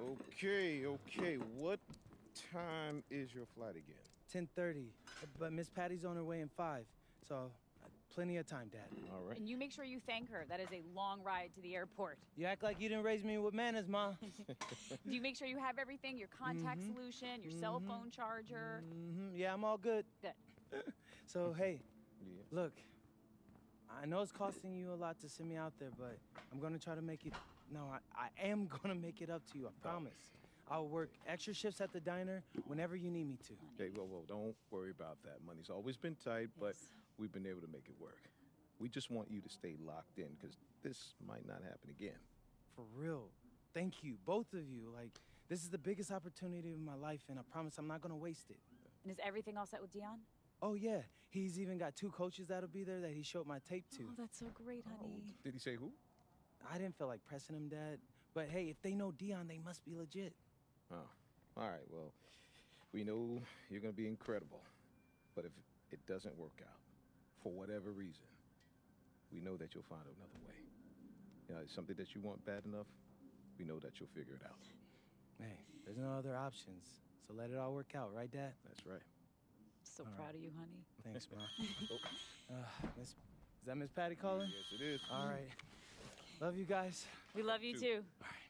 Okay. What time is your flight again? 10:30, but Miss Patty's on her way in 5, so plenty of time, Dad. All right. And you make sure you thank her. That is a long ride to the airport. You act like you didn't raise me with manners, Ma. Do you make sure you have everything? Your contact solution, your cell phone charger? Yeah, I'm all good. Good. So, hey, Yeah. look, I know it's costing you a lot to send me out there, but I'm gonna try to make it... No, I am gonna make it up to you, I promise. I'll work extra shifts at the diner whenever you need me to. Okay, well, don't worry about that. Money's always been tight, but Yes. we've been able to make it work. We just want you to stay locked in, because this might not happen again. For real. Thank you, both of you. Like, this is the biggest opportunity of my life, and I promise I'm not gonna waste it. And is everything all set with Dion? Oh, yeah. He's even got 2 coaches that'll be there that he showed my tape to. Oh, that's so great, honey. Did he say who? I didn't feel like pressing him, Dad. But hey, if they know Dion, they must be legit. Oh, all right, well, we know you're going to be incredible. But if it doesn't work out, for whatever reason, we know that you'll find another way. You know, it's something that you want bad enough, we know that you'll figure it out. Hey, there's no other options. So let it all work out, right, Dad? That's right. So proud of you, honey. Thanks, Ma. Is that Miss Patty calling? Yes, it is. All right. Love you guys. We love you too. All right.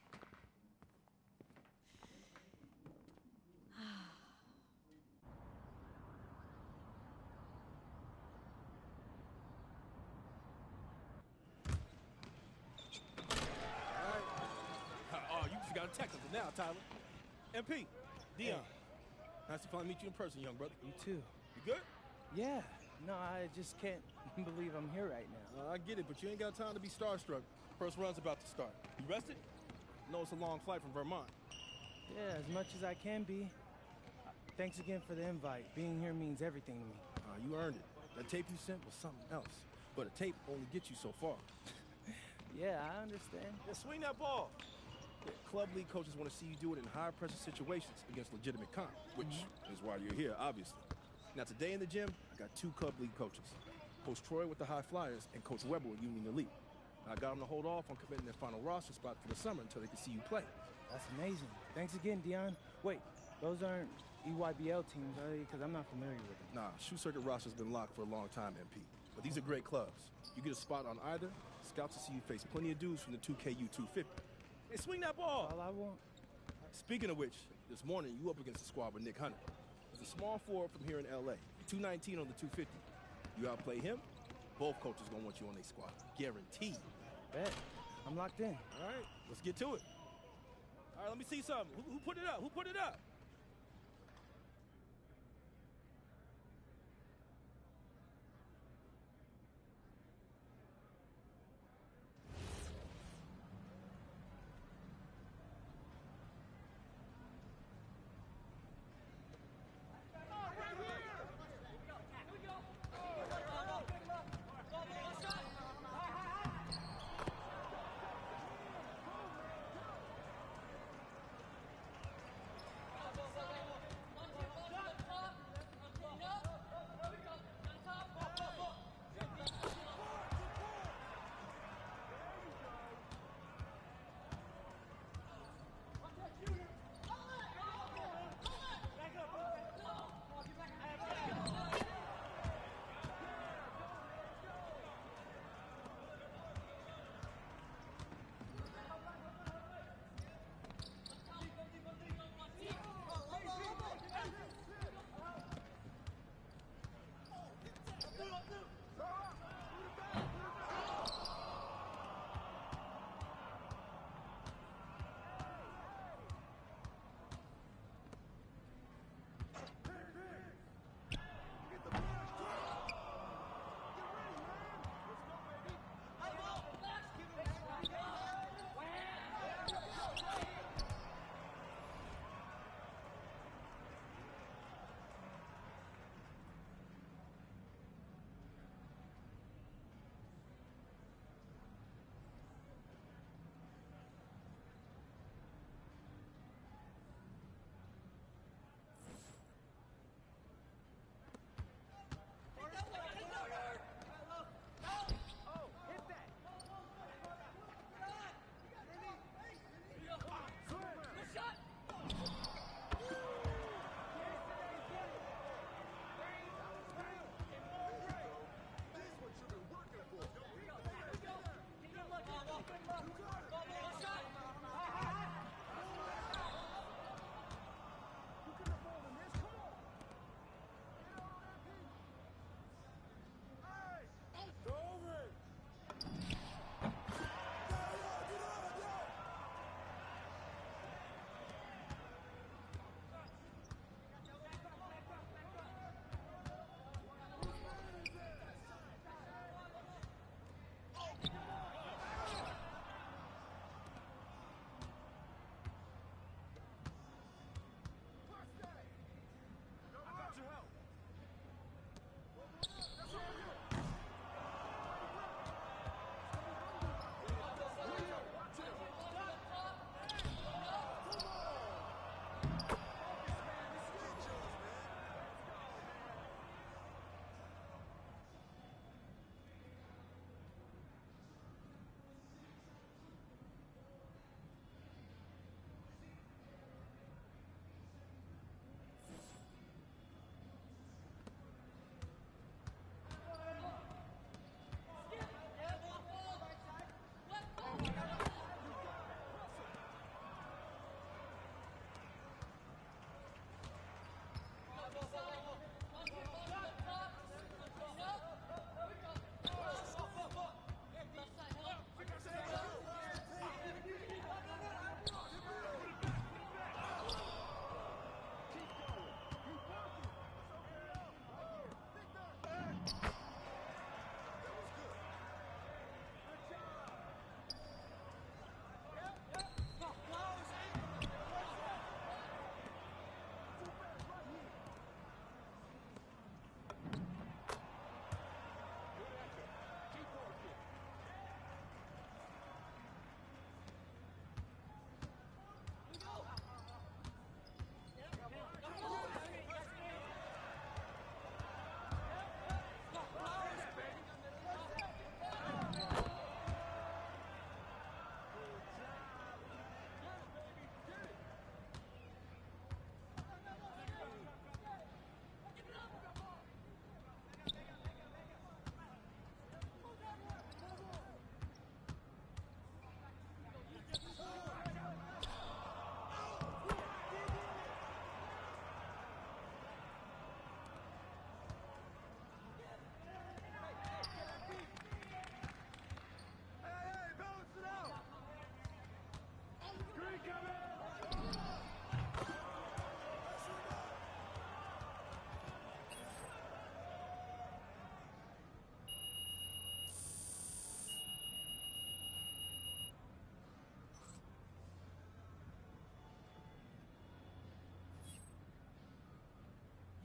Oh, you just got a technical now, Tyler. MP, Dion. Nice to finally meet you in person, young brother. You too. You good? Yeah. No, I just can't believe I'm here right now. I get it, but you ain't got time to be starstruck. First run's about to start. You rested? No, it's a long flight from Vermont. Yeah, as much as I can be. Thanks again for the invite. Being here means everything to me. You earned it. That tape you sent was something else. But a tape only gets you so far. Yeah, I understand. Yeah, swing that ball. Yeah, club league coaches want to see you do it in high-pressure situations against legitimate comp, which is why you're here, obviously. Now, today in the gym, I got 2 club league coaches. Coach Troy with the High Flyers and Coach Weber with Union Elite. I got them to hold off on committing their final roster spot for the summer until they can see you play. That's amazing. Thanks again, Dion. Wait, those aren't EYBL teams, are they? Because I'm not familiar with them. Nah, shoe circuit roster's been locked for a long time, MP. But these are great clubs. You get a spot on either, scouts will see you face plenty of dudes from the 2KU 250. Hey, swing that ball! All I want... Speaking of which, this morning you up against the squad with Nick Hunter. He's a small forward from here in LA, 219 on the 250. You outplay him, both coaches gonna want you on their squad. Guaranteed. Bet. I'm locked in. All right, let's get to it. All right, let me see something. Who put it up? Who put it up?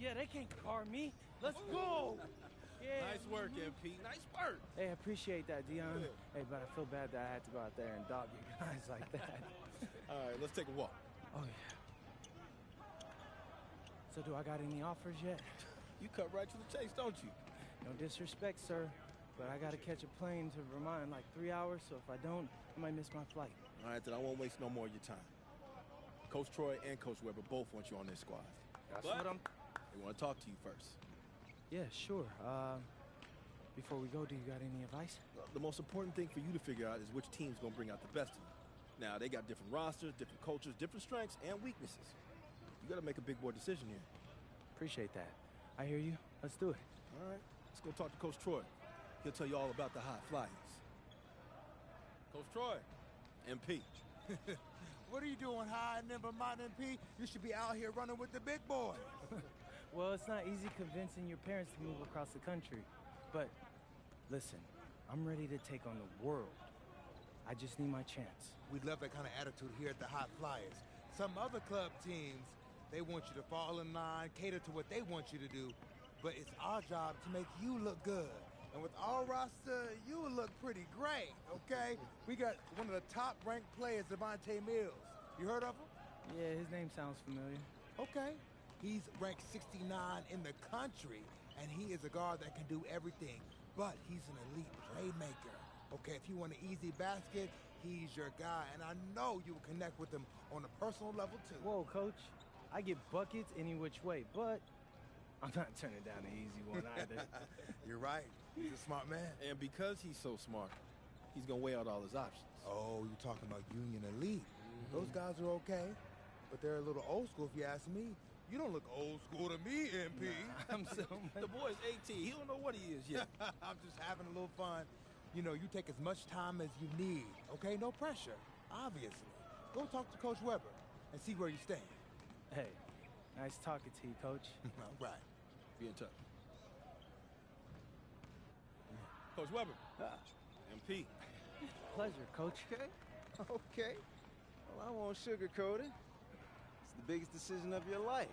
Yeah, they can't guard me. Let's go. Yeah. Nice work, MP. Nice work. Hey, I appreciate that, Dion. Hey, but I feel bad that I had to go out there and dog you guys like that. All right, let's take a walk. Oh, yeah. So do I got any offers yet? You cut right to the chase, don't you? No disrespect, sir, but I got to catch a plane to Vermont in like 3 hours, so if I don't, I might miss my flight. All right, then I won't waste no more of your time. Coach Troy and Coach Weber both want you on their squad. That's But what I'm... they want to talk to you first. Yeah, sure. Before we go, do you got any advice? The most important thing for you to figure out is which team's going to bring out the best of you. Now, they got different rosters, different cultures, different strengths, and weaknesses. You got to make a big boy decision here. Appreciate that. I hear you. Let's do it. All right, let's go talk to Coach Troy. He'll tell you all about the high flyers. Coach Troy, MP. What are you doing high in Vermont, MP? You should be out here running with the big boy. Well, it's not easy convincing your parents to move across the country. But listen, I'm ready to take on the world. I just need my chance. We love that kind of attitude here at the Hot Flyers. Some other club teams, they want you to fall in line, cater to what they want you to do. But it's our job to make you look good. And with our roster, you will look pretty great, okay? We got one of the top-ranked players, Devontae Mills. You heard of him? Yeah, his name sounds familiar. Okay. He's ranked 69 in the country, and he is a guard that can do everything. But he's an elite playmaker. Okay, if you want an easy basket, he's your guy. And I know you will connect with him on a personal level, too. Whoa, Coach. I get buckets any which way, but I'm not turning down an easy one either. You're right. He's a smart man. And because he's so smart, he's going to weigh out all his options. Oh, you're talking about Union Elite. Those guys are okay, but they're a little old school if you ask me. You don't look old school to me, MP. Nah, I'm so The boy's 18. He don't know what he is yet. I'm just having a little fun. You know, you take as much time as you need, okay? No pressure, obviously. Go talk to Coach Weber and see where you stand. Hey, nice talking to you, Coach. All right. Be in touch. Coach Weber. MP. Pleasure, Coach. Okay. Well, I won't sugarcoat it. It's the biggest decision of your life.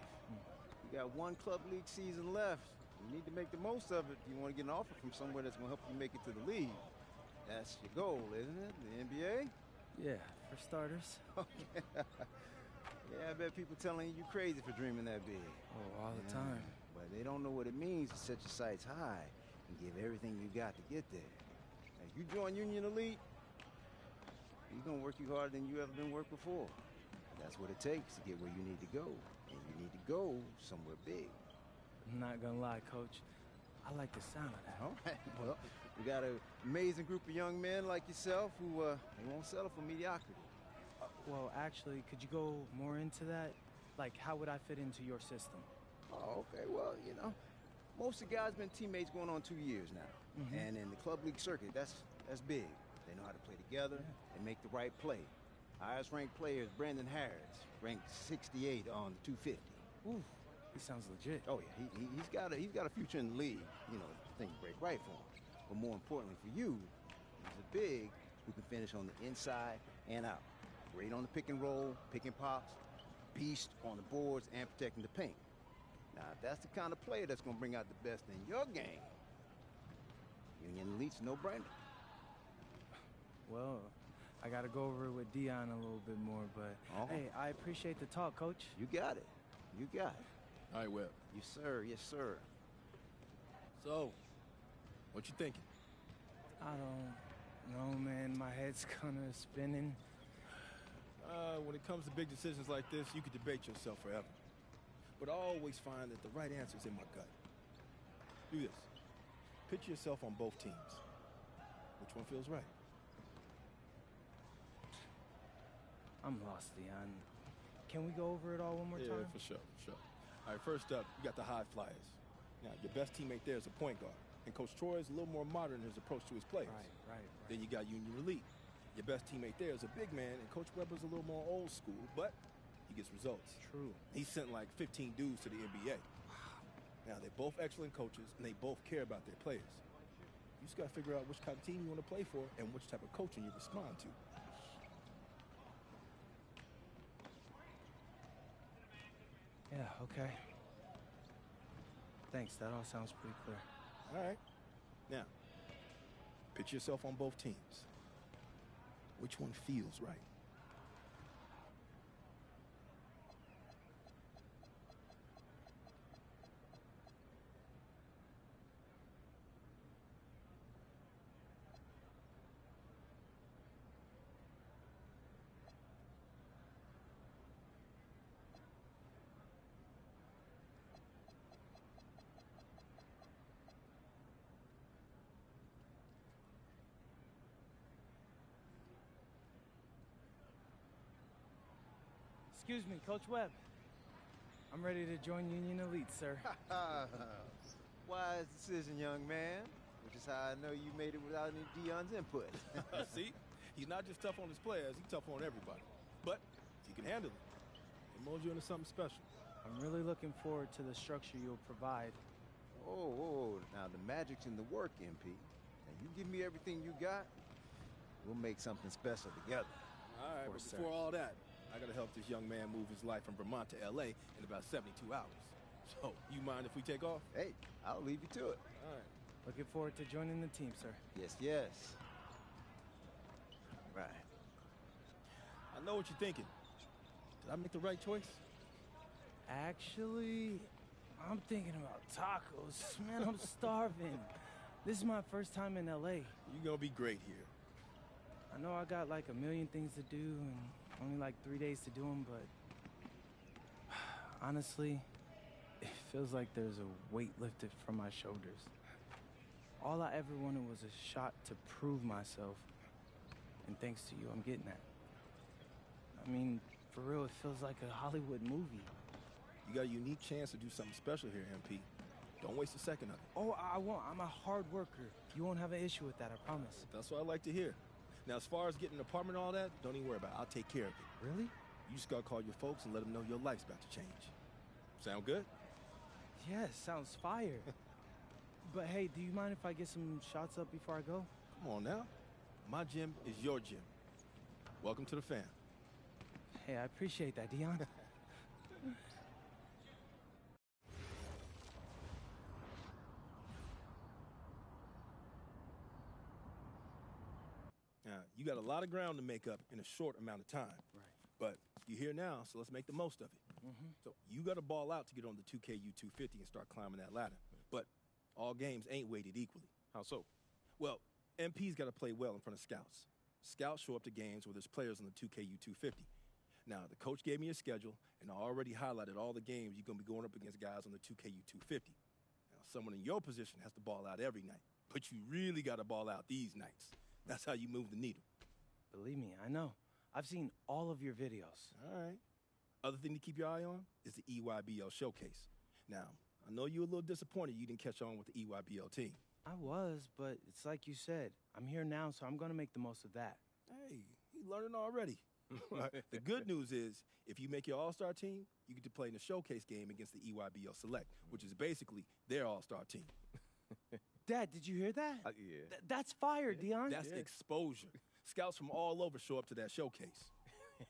You got one club league season left. You need to make the most of it. You want to get an offer from somewhere that's going to help you make it to the league. That's your goal, isn't it? The NBA? Yeah, for starters. Yeah, I bet people telling you crazy for dreaming that big. Oh, all the time. But they don't know what it means to set your sights high and give everything you got to get there. If you join Union Elite, you're going to work you harder than you ever been worked before. That's what it takes to get where you need to go. And you need to go somewhere big. I'm not gonna lie, Coach. I like the sound of that. All right, well, we got an amazing group of young men like yourself who they won't settle for mediocrity. Well, actually, could you go more into that? Like, how would I fit into your system? Oh, okay, well, you know, most of the guys been teammates going on 2 years now. And in the club league circuit, that's big. They know how to play together and make the right play. Highest ranked player is Brandon Harris, ranked 68 on the 250. Ooh, he sounds legit. Oh yeah, he's got a future in the league. You know, things break right for him. But more importantly for you, he's a big who can finish on the inside and out. Great on the pick and roll, pick and pops, beast on the boards and protecting the paint. Now, if that's the kind of player that's going to bring out the best in your game, Union Elite's no-brainer. Well, I gotta go over it with Dion a little bit more, but hey, I appreciate the talk, Coach. You got it. You got it. All right, Webb. Yes, sir. Yes, sir. So, what you thinking? I don't know, man. My head's kinda spinning. When it comes to big decisions like this, you could debate yourself forever. But I always find that the right answer is in my gut. Do this. Picture yourself on both teams. Which one feels right? I'm lost, Dion. Can we go over it all one more time? Yeah, for sure, for sure. All right, first up, you got the High Flyers. Now, your best teammate there is a point guard. And Coach Troy is a little more modern in his approach to his players. Right. Then you got Union Elite. Your best teammate there is a big man, and Coach Weber's a little more old school, but he gets results. True. He sent like 15 dudes to the NBA. Now, they're both excellent coaches, and they both care about their players. You just got to figure out which kind of team you want to play for and which type of coaching you respond to. Yeah, okay. Thanks, that all sounds pretty clear. All right. Now, picture yourself on both teams. Which one feels right? Excuse me, Coach Webb. I'm ready to join Union Elite, sir. Wise decision, young man. Which is how I know you made it without any Dion's input. See? He's not just tough on his players, he's tough on everybody. But he can handle it. He molds you into something special. I'm really looking forward to the structure you'll provide. Oh, now the magic's in the work, MP. Now you give me everything you got, we'll make something special together. All right, but course, before all that, I gotta help this young man move his life from Vermont to LA in about 72 hours. So, you mind if we take off? Hey, I'll leave you to it. All right. Looking forward to joining the team, sir. Yes, yes. Right. I know what you're thinking. Did I make the right choice? Actually, I'm thinking about tacos. Man, I'm starving. This is my first time in LA. You're gonna be great here. I know I got like a million things to do and only like 3 days to do them, but honestly, it feels like there's a weight lifted from my shoulders. All I ever wanted was a shot to prove myself, and thanks to you, I'm getting that. I mean, for real, it feels like a Hollywood movie. You got a unique chance to do something special here, MP. Don't waste a second of it. Oh, I won't. I'm a hard worker. You won't have an issue with that, I promise. That's what I like to hear. Now, as far as getting an apartment and all that, don't even worry about it. I'll take care of it. Really? You just gotta call your folks and let them know your life's about to change. Sound good? Yes, sounds fire. But hey, do you mind if I get some shots up before I go? Come on now. My gym is your gym. Welcome to the fam. Hey, I appreciate that, Dion. Now, you got a lot of ground to make up in a short amount of time. Right. But you're here now, so let's make the most of it. So you got to ball out to get on the 2KU 250 and start climbing that ladder. But all games ain't weighted equally. How so? Well, MP's got to play well in front of scouts. Scouts show up to games where there's players on the 2KU 250. Now, the coach gave me a schedule, and I already highlighted all the games you're going to be going up against guys on the 2KU 250. Now, someone in your position has to ball out every night, but you really got to ball out these nights. That's how you move the needle. Believe me, I know. I've seen all of your videos. All right. Other thing to keep your eye on is the EYBL showcase. Now, I know you're a little disappointed you didn't catch on with the EYBL team. I was, but it's like you said. I'm here now, so I'm going to make the most of that. Hey, he's learning already. The good news is, if you make your all-star team, you get to play in the showcase game against the EYBL Select, which is basically their all-star team. Dad, did you hear that? Yeah. That's fire, Dion. That's exposure. Scouts from all over show up to that showcase.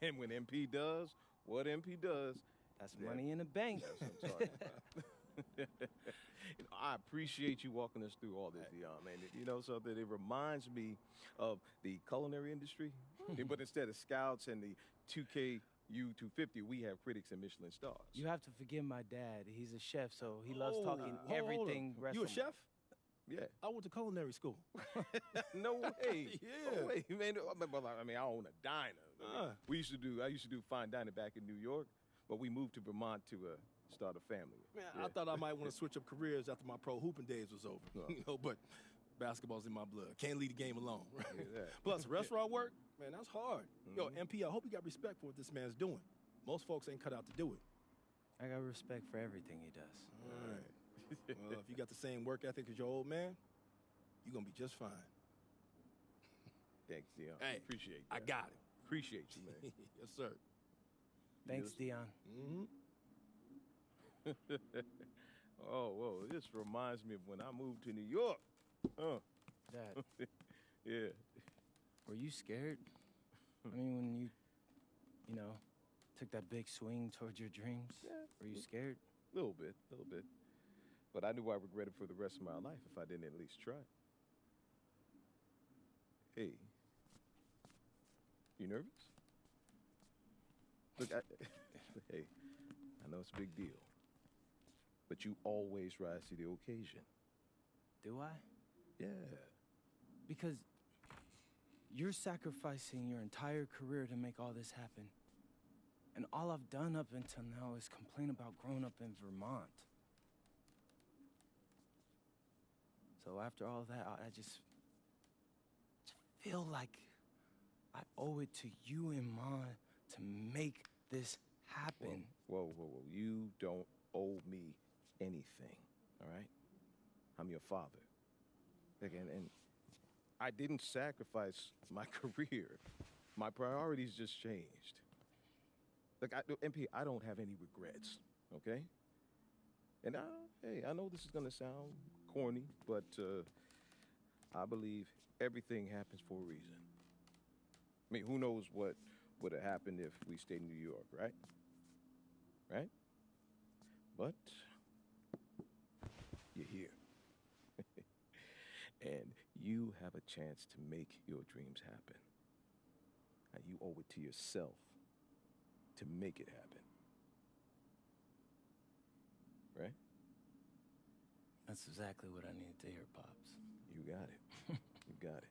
And when MP does what MP does, That's money in the bank. that's what I'm talking about. You know, I appreciate you walking us through all this, Dion, man. You know something? It reminds me of the culinary industry, but instead of scouts and the 2KU 250, we have critics and Michelin stars. You have to forgive my dad. He's a chef, so he loves Hold talking on, hold on. everything You a restaurant. chef? Yeah. I went to culinary school. No way. Yeah. No way, man. I mean, I own a diner. I used to do fine dining back in New York, but we moved to Vermont to start a family. Man, Yeah. I thought I might want to switch up careers after my pro hooping days was over. No. You know, but basketball's in my blood. Can't leave the game alone. Right? Yeah, that. Plus, restaurant work, man, that's hard. Yo, MP, I hope you got respect for what this man's doing. Most folks ain't cut out to do it. I got respect for everything he does. All right. Well, if you got the same work ethic as your old man, you're going to be just fine. Thanks, Dion. Hey, Appreciate I that. got it. Appreciate you, man. Yes, sir. Thanks, Yes. Dion. Oh, whoa. This reminds me of when I moved to New York. Dad, Yeah. were you scared? I mean, when you know, took that big swing towards your dreams? Yeah. Were you scared? Little bit. But I knew I regretted for the rest of my life if I didn't at least try. Hey, you nervous? Look, hey, I know it's a big deal, but you always rise to the occasion. Do I? Yeah. Because you're sacrificing your entire career to make all this happen. And all I've done up until now is complain about growing up in Vermont. So after all that, I just feel like I owe it to you and Ma to make this happen. Whoa. You don't owe me anything, all right? I'm your father. And I didn't sacrifice my career. My priorities just changed. Look, MP, I don't have any regrets, okay? And hey, I know this is gonna sound corny, but I believe everything happens for a reason. I mean, who knows what would have happened if we stayed in New York, right? Right? But you're here. And you have a chance to make your dreams happen. And you owe it to yourself to make it happen. Right? That's exactly what I needed to hear, Pops. You got it. You got it.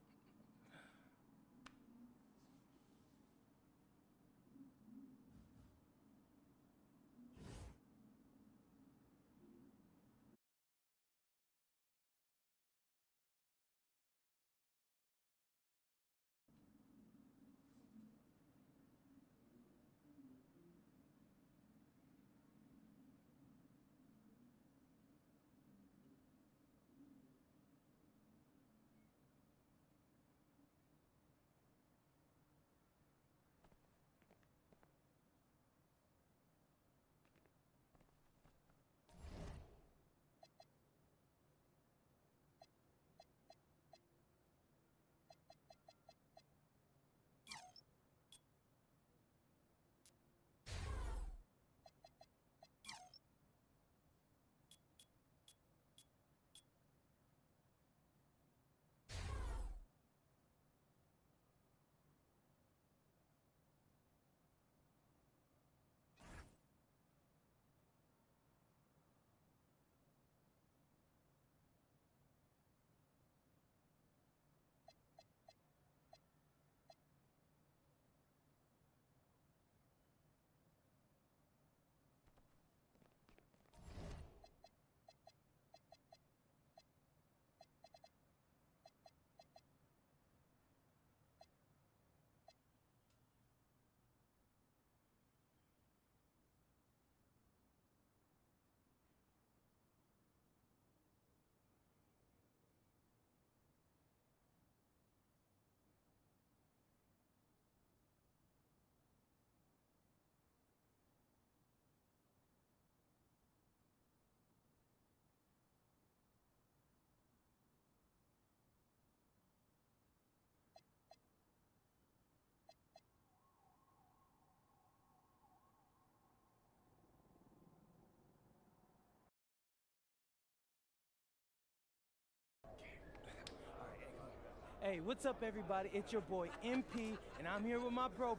Hey, what's up, everybody? It's your boy MP, and I'm here with my bro,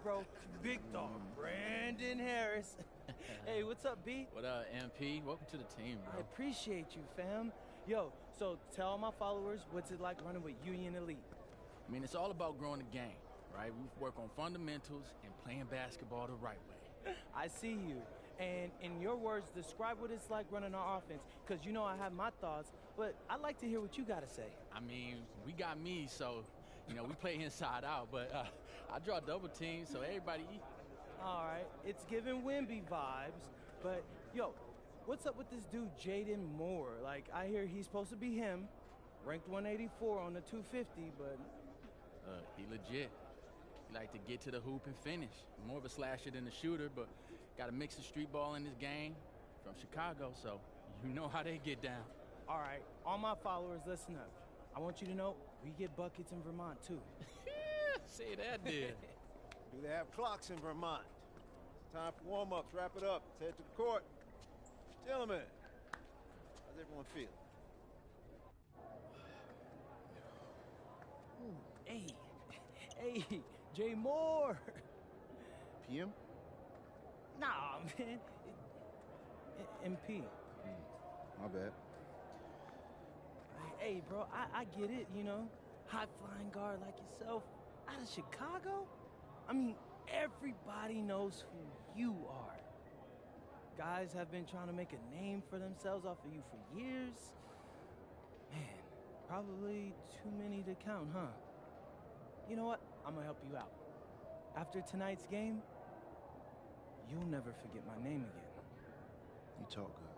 big dog, Brandon Harris. Hey, what's up, B? What up, MP? Welcome to the team, I bro. appreciate you, fam. Yo, so tell all my followers what's it like running with Union Elite. I mean, it's all about growing the game, right? We work on fundamentals and playing basketball the right way. I see you. And in your words, describe what it's like running our offense, because you know I have my thoughts, but I'd like to hear what you got to say. I mean, we got me, so, we play inside out, but I draw double teams, so everybody eat. All right, it's giving Wimby vibes, but yo, what's up with this dude, Jaden Moore? Like, I hear he's supposed to be him, ranked 184 on the 250, but... He legit. He like to get to the hoop and finish. More of a slasher than a shooter, but got a mix of street ball in this game from Chicago, so you know how they get down. All right, all my followers, listen up. I want you to know we get buckets in Vermont, too. Say that, dude. Do they have clocks in Vermont? It's time for warm-ups. Wrap it up. Let's head to the court. Gentlemen, How's everyone feel? Hey, hey, Jay Moore. PM? Nah, man. MP. My bad. Hey, bro, I get it, you know. High-flying guard like yourself out of Chicago? I mean, everybody knows who you are. Guys have been trying to make a name for themselves off of you for years. Man, probably too many to count, huh? You know what? I'm gonna help you out. After tonight's game, you'll never forget my name again. You talk good.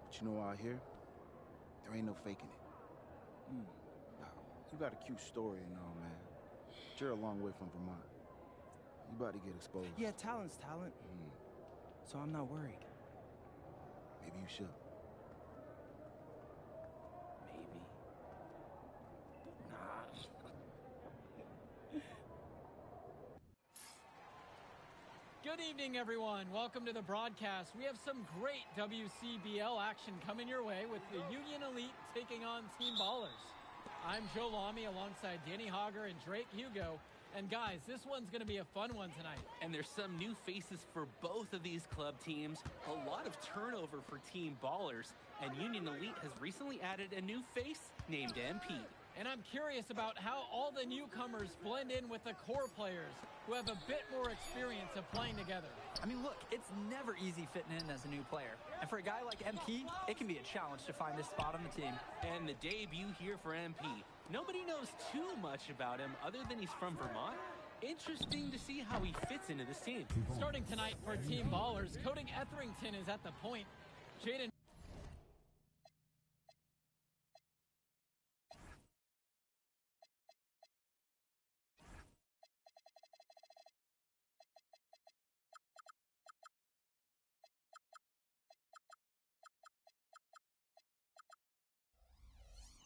But you know out here, there ain't no faking it. Nah, you got a cute story and all, man. But you're a long way from Vermont. You about to get exposed. Yeah, talent's talent. So I'm not worried. Maybe you should. Maybe. Nah. Good evening, everyone. Welcome to the broadcast. We have some great WCBL action coming your way with the Union Elite taking on Team Ballers. I'm Joe Lamy alongside Danny Hogger and Drake Hugo. And guys, this one's going to be a fun one tonight. And there's some new faces for both of these club teams. A lot of turnover for Team Ballers. And Union Elite has recently added a new face named MP. And I'm curious about how all the newcomers blend in with the core players who have a bit more experience of playing together. I mean, look, it's never easy fitting in as a new player. And for a guy like MP, it can be a challenge to find his spot on the team. And the debut here for MP. Nobody knows too much about him other than he's from Vermont. Interesting to see how he fits into this team. Starting tonight for Team Ballers, Cody Etherington is at the point. Jaden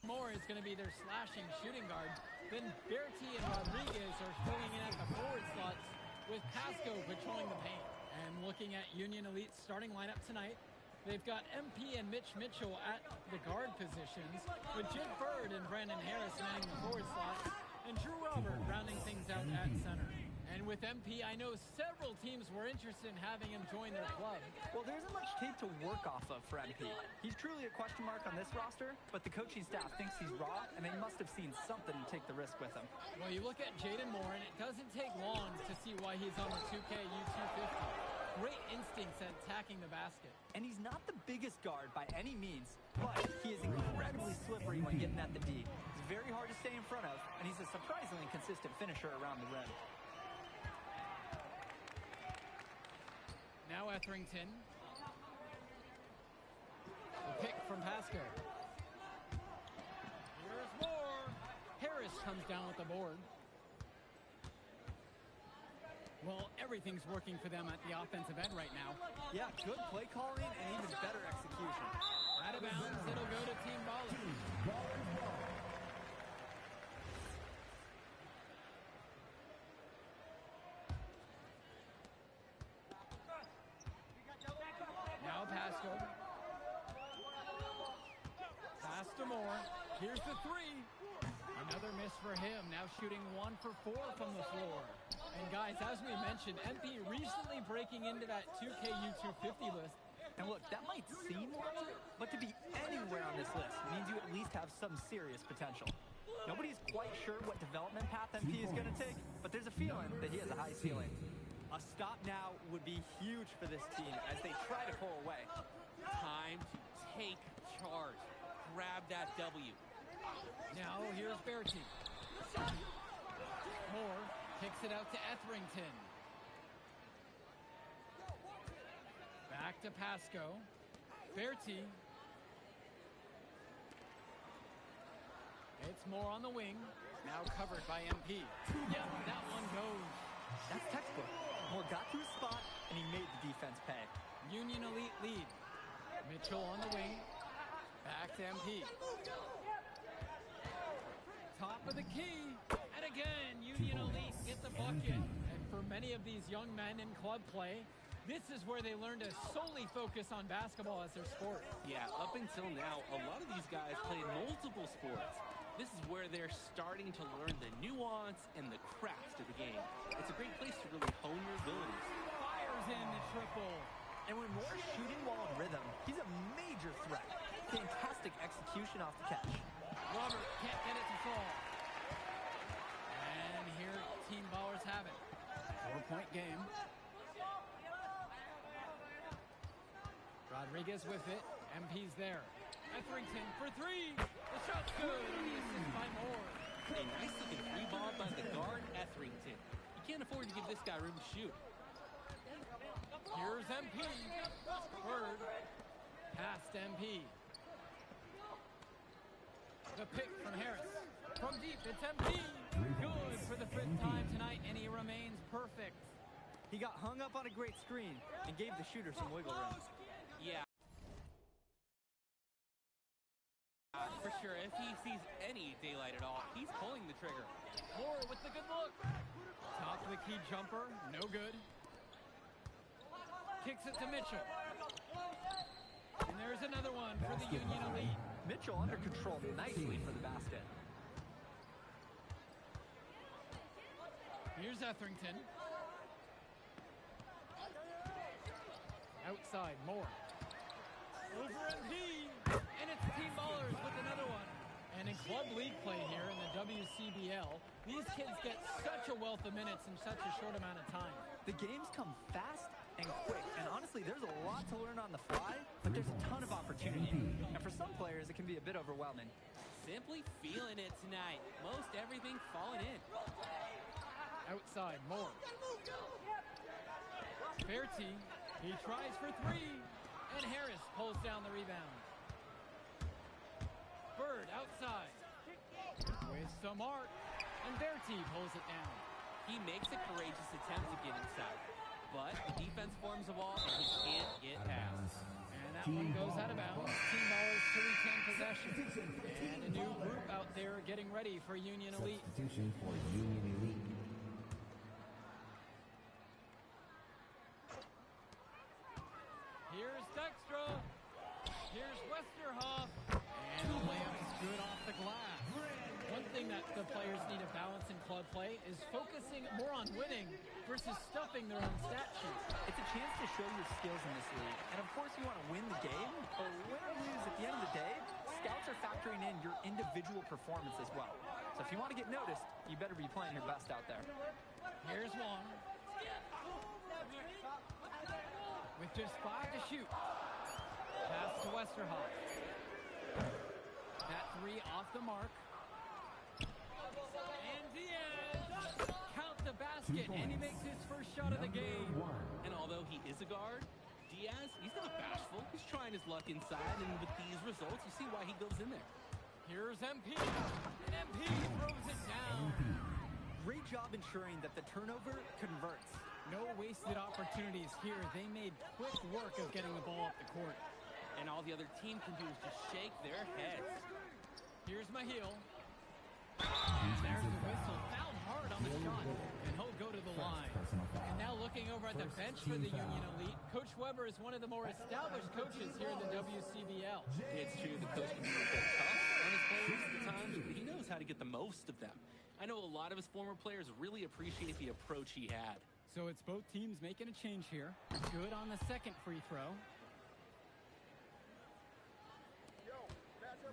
Moore is going to be their slashing shooting guard. Then Berti and Rodriguez are filling in at the forward slots with Pasco patrolling the paint. And looking at Union Elite's starting lineup tonight, they've got MP and Mitch Mitchell at the guard positions, with Jim Bird and Brandon Harris manning the forward slot, and Drew Robert rounding things out at center. And with MP, I know several teams were interested in having him join their club. Well, there isn't much tape to work off of for MP. He's truly a question mark on this roster, but the coaching staff thinks he's raw, and they must have seen something to take the risk with him. Well, you look at Jaden Moore, and it doesn't take long to see why he's on the 2K U250. Great instincts at attacking the basket. And he's not the biggest guard by any means, but he is incredibly slippery when getting at the D. He's very hard to stay in front of, and he's a surprisingly consistent finisher around the rim. Now Etherington. The pick from Pasco. Here's Moore. Harris comes down with the board. Well, everything's working for them at the offensive end right now. Yeah, good play calling and even better execution. Out of bounds, it'll go to Team Ballers. Now Pasco. Pass to Moore. Here's the three. Another miss for him. Now shooting 1 for 4 from the floor. And guys, as we mentioned, MP recently breaking into that 2K U250 list. And look, that might seem low, but to be anywhere on this list means you at least have some serious potential. Nobody's quite sure what development path MP is going to take, but there's a feeling that he has a high ceiling. A stop now would be huge for this team as they try to pull away. Time to take charge. Grab that W. Now here's Berti. Moore kicks it out to Etherington. Back to Pasco. Berti. It's Moore on the wing. Now covered by MP. Yeah, that one goes. That's textbook. Moore got to his spot, and he made the defense pay. Union Elite lead. Mitchell on the wing. Back to MP. Top of the key. And again, Union Elite get the bucket. And for many of these young men in club play, This is where they learn to solely focus on basketball as their sport. Yeah, up until now, a lot of these guys played multiple sports. This is where they're starting to learn the nuance and the craft of the game. It's a great place to really hone your abilities. Fires in the triple. And when Moore's shooting while in rhythm, he's a major threat. Fantastic execution off the catch. Robert can't get it to fall. And here, Team Ballers have it. 4-point game. Rodriguez with it. MP's there. Etherington for three. The shot's good. On the assist by Moore. A nice looking free ball by the guard, Etherington. You can't afford to give this guy room to shoot. Here's MP. Bird. Past MP. The pick from Harris. From deep, it's MP. Good for the fifth time tonight, and he remains perfect. He got hung up on a great screen and gave the shooter some wiggle room. Yeah. For sure, if he sees any daylight at all, he's pulling the trigger. Moore with the good look. Top of the key jumper, no good. Kicks it to Mitchell. And there's another one for the Union Elite. Mitchell under control nicely for the basket. Here's Etherington. Outside, Moore. Over MP. And it's Team Ballers with another one. And in club league play here in the WCBL, these kids get such a wealth of minutes in such a short amount of time. The games come fast and quick, and honestly, there's a lot to learn on the fly, but there's a ton of opportunity. And for some players, it can be a bit overwhelming. Simply feeling it tonight. Most everything falling in. Outside, Moore. Bertie, he tries for three, and Harris pulls down the rebound. Bird outside with some art, and Bertie pulls it down. He makes a courageous attempt to get inside, but the defense forms a wall, and he can't get past. And that one goes out of bounds. Team Ballers to retain possession. And a new group out there getting ready for Union Elite. Substitution for Union Elite. Here's Dextra. Here's Westerhoff. And the layup's good off the glass. One thing that the players need to balance in club play is focusing more on winning versus stuffing their own stat sheet. It's a chance to show your skills in this league. And of course, you want to win the game, but win or lose, at the end of the day, scouts are factoring in your individual performance as well. So if you want to get noticed, you better be playing your best out there. Here's Wong. With just 5 to shoot. Pass to Westerhoff. That three off the mark. And Diaz count the basket, and he makes his first shot of the game. And although he is a guard, Diaz, he's not bashful. He's trying his luck inside, and with these results, you see why he goes in there. Here's MP, and MP throws it down. Great job ensuring that the turnover converts. No wasted opportunities here. They made quick work of getting the ball up the court. And all the other team can do is just shake their heads. Here's Mahil. And there's the whistle. Fouled hard on the shot. And he'll go to the line. And now looking over at the bench for the Union Elite, Coach Weber is one of the more established coaches here in the WCBL. It's true, the coach can be a bit tough on his players at times, but he knows how to get the most of them. I know a lot of his former players really appreciate the approach he had. So it's both teams making a change here. Good on the second free throw.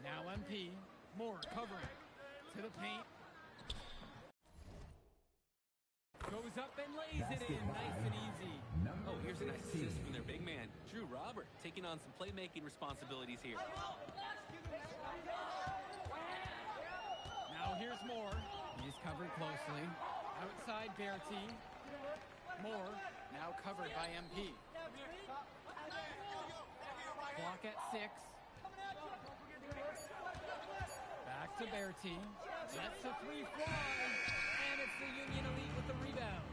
Now MP. Moore covering. To the paint. Goes up and lays it in. Nice and easy. Oh, here's a nice assist from their big man, Drew Robert, taking on some playmaking responsibilities here. Now here's Moore. He's covered closely. Outside Bertie. Moore, now covered by MP. Clock at 6. Back to Bertie. That's the three fly. And it's the Union Elite with the rebound.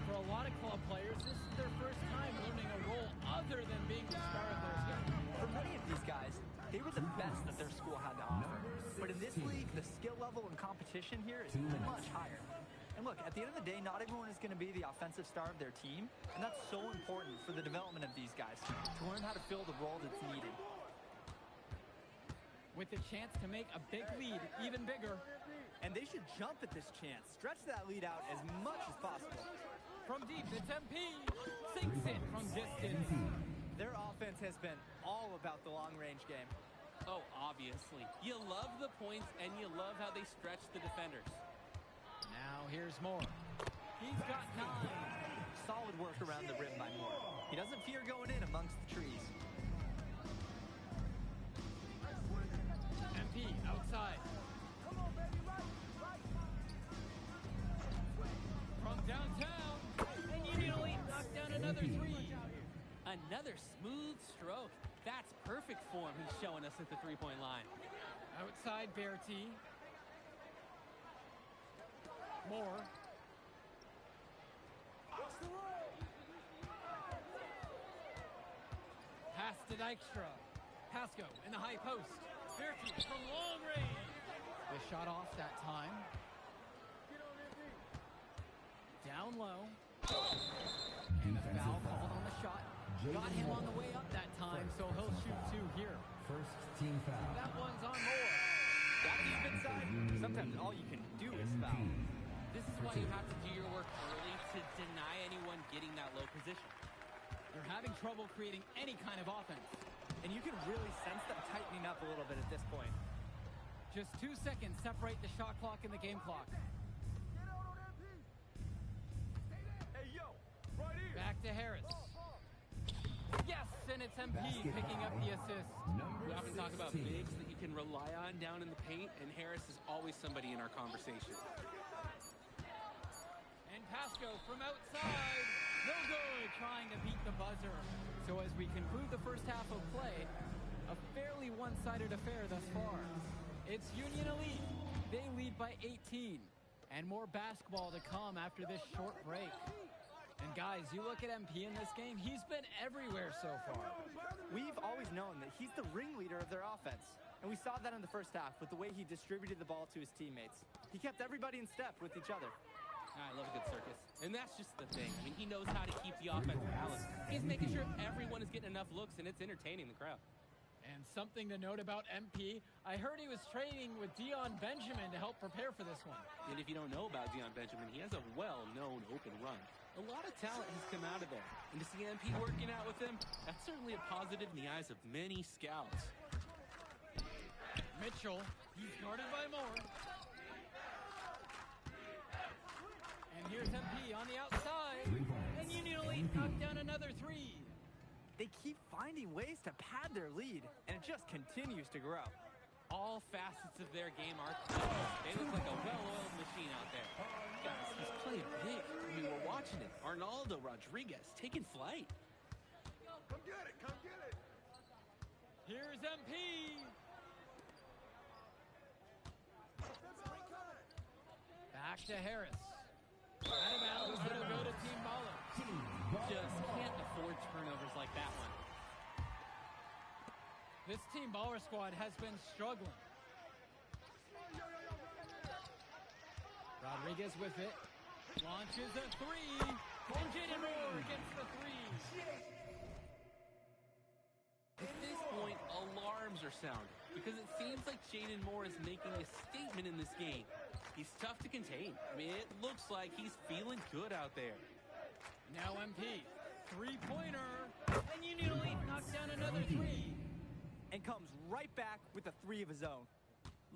For a lot of club players, this is their first time learning a role other than being the star of their team. For many of these guys, they were the best that their school had to offer. But in this league, the skill level and competition here is much higher. And look, at the end of the day, not everyone is going to be the offensive star of their team, and that's so important for the development of these guys, to learn how to fill the role that's needed. With the chance to make a big lead even bigger. And they should jump at this chance, stretch that lead out as much as possible. From deep, it's MP. Sinks it from distance. Their offense has been all about the long-range game. Oh, obviously. You love the points, and you love how they stretch the defenders. Now here's Moore. He's got 9. Solid work around the rim by Moore. He doesn't fear going in amongst the trees. MP outside. From downtown, and Union Elite knocked down another 3. Another smooth stroke. That's perfect form he's showing us at the three-point line. Outside Bertie. Moore. Pass to Dykstra. Pasco in the high post. Bertie from long range. The shot off that time. Down low. And a foul called on the shot. Got him on the way up that time, so he'll shoot 2 here. First team foul. That one's on Moore. Got to keep inside. Sometimes all you can do is foul. This is why you have to do your work early to deny anyone getting that low position. They're having trouble creating any kind of offense. And you can really sense them tightening up a little bit at this point. Just 2 seconds separate the shot clock and the game clock. Hey, yo, right here. Back to Harris. Yes, and it's MP picking up the assist. We often talk about bigs that you can rely on down in the paint, and Harris is always somebody in our conversation. And Pasco from outside. No good, trying to beat the buzzer. So as we conclude the first half of play, a fairly one-sided affair thus far. It's Union Elite. They lead by 18. And more basketball to come after this short break. And guys, you look at MP in this game, he's been everywhere so far. We've always known that he's the ringleader of their offense. And we saw that in the first half with the way he distributed the ball to his teammates. He kept everybody in step with each other. I love a good circus. And that's just the thing. I mean, he knows how to keep the offense balanced. He's making sure everyone is getting enough looks, and it's entertaining the crowd. And something to note about MP, I heard he was training with Dion Benjamin to help prepare for this one. And if you don't know about Dion Benjamin, he has a well-known open run. A lot of talent has come out of there. And to see MP working out with him, that's certainly a positive in the eyes of many scouts. Mitchell, he's guarded by Moore. And here's MP on the outside. And Union Elite knocked down another 3. They keep finding ways to pad their lead, and it just continues to grow. All facets of their game are clean. They look like a well-oiled machine out there. Guys, he's playing big. I mean, we're watching it. Arnaldo Rodriguez taking flight. Come get it, come get it. Here's MP. Back to Harris. Out of bounds, it'll go to Team Baller. Just can't afford turnovers like that one. This Team Baller squad has been struggling. Rodriguez with it. Launches a 3. And Jaden Moore gets the 3. At this point, alarms are sounding because it seems like Jaden Moore is making a statement in this game. He's tough to contain. I mean, it looks like he's feeling good out there. Now MP. 3-pointer. And Union Elite knocks down another 3. And comes right back with a 3 of his own.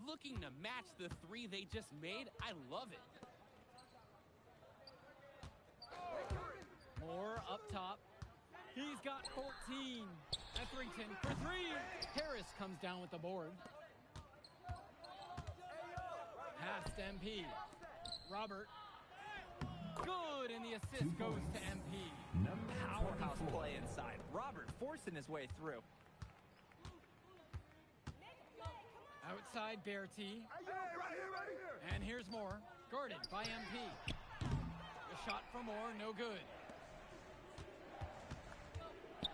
Looking to match the 3 they just made. I love it. Moore up top. He's got 14. Etherington for 3. Harris comes down with the board. Pass to MP. Robert. Good, and the assist goes to MP. Powerhouse play inside. Robert forcing his way through. Outside Bertie. Hey, right here. And here's Moore. Guarded by MP. The shot from Moore, no good.